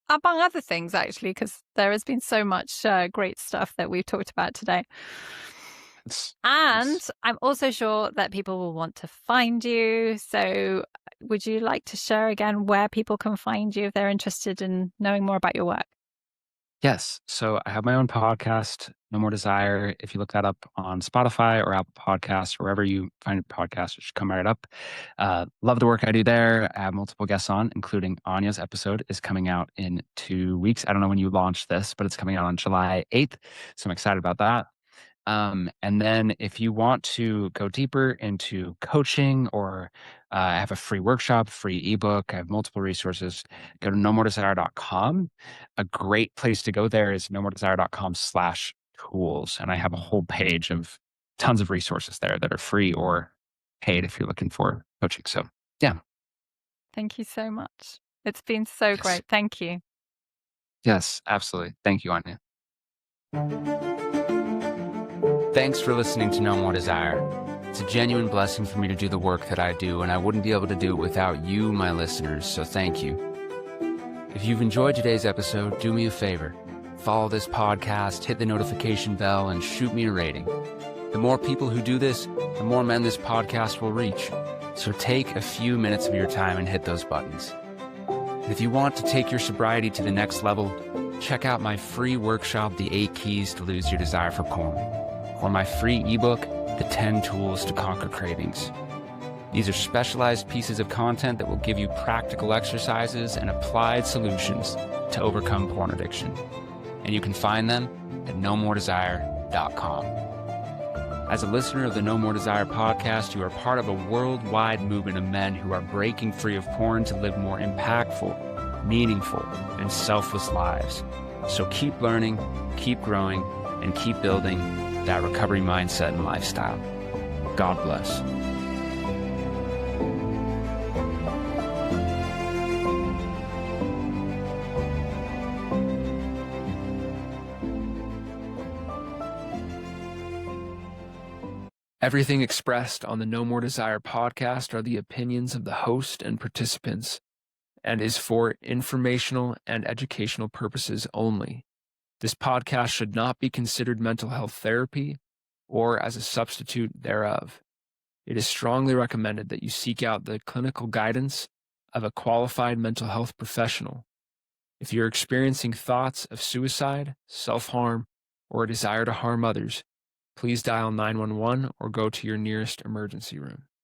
among other things, actually, because there has been so much great stuff that we've talked about today. It's, And it's I'm also sure that people will want to find you. So, would you like to share again where people can find you if they're interested in knowing more about your work? Yes. So I have my own podcast, No More Desire. If you look that up on Spotify or Apple Podcasts, or wherever you find a podcast, it should come right up. Love the work I do there. I have multiple guests on, including Anya's episode is coming out in 2 weeks. I don't know when you launch this, but it's coming out on July 8th. So I'm excited about that. And then if you want to go deeper into coaching or I have a free workshop, free ebook, I have multiple resources, go to nomordesire.com. A great place to go there is nomordesire.com/tools. And I have a whole page of tons of resources there that are free or paid if you're looking for coaching. So yeah. Thank you so much. It's been so Yes. great. Thank you. Yes, absolutely. Thank you, Anya. Thanks for listening to No More Desire. It's a genuine blessing for me to do the work that I do, and I wouldn't be able to do it without you, my listeners, so thank you. If you've enjoyed today's episode, do me a favor. Follow this podcast, hit the notification bell, and shoot me a rating. The more people who do this, the more men this podcast will reach. So take a few minutes of your time and hit those buttons. And if you want to take your sobriety to the next level, check out my free workshop, The 8 Keys to Lose Your Desire for Porn, or my free ebook, The 10 Tools to Conquer Cravings. These are specialized pieces of content that will give you practical exercises and applied solutions to overcome porn addiction. And you can find them at nomordesire.com. As a listener of the No More Desire podcast, you are part of a worldwide movement of men who are breaking free of porn to live more impactful, meaningful, and selfless lives. So keep learning, keep growing, and keep building that recovery mindset and lifestyle. God bless. Everything expressed on the No More Desire podcast are the opinions of the host and participants and is for informational and educational purposes only. This podcast should not be considered mental health therapy or as a substitute thereof. It is strongly recommended that you seek out the clinical guidance of a qualified mental health professional. If you're experiencing thoughts of suicide, self-harm, or a desire to harm others, please dial 911 or go to your nearest emergency room.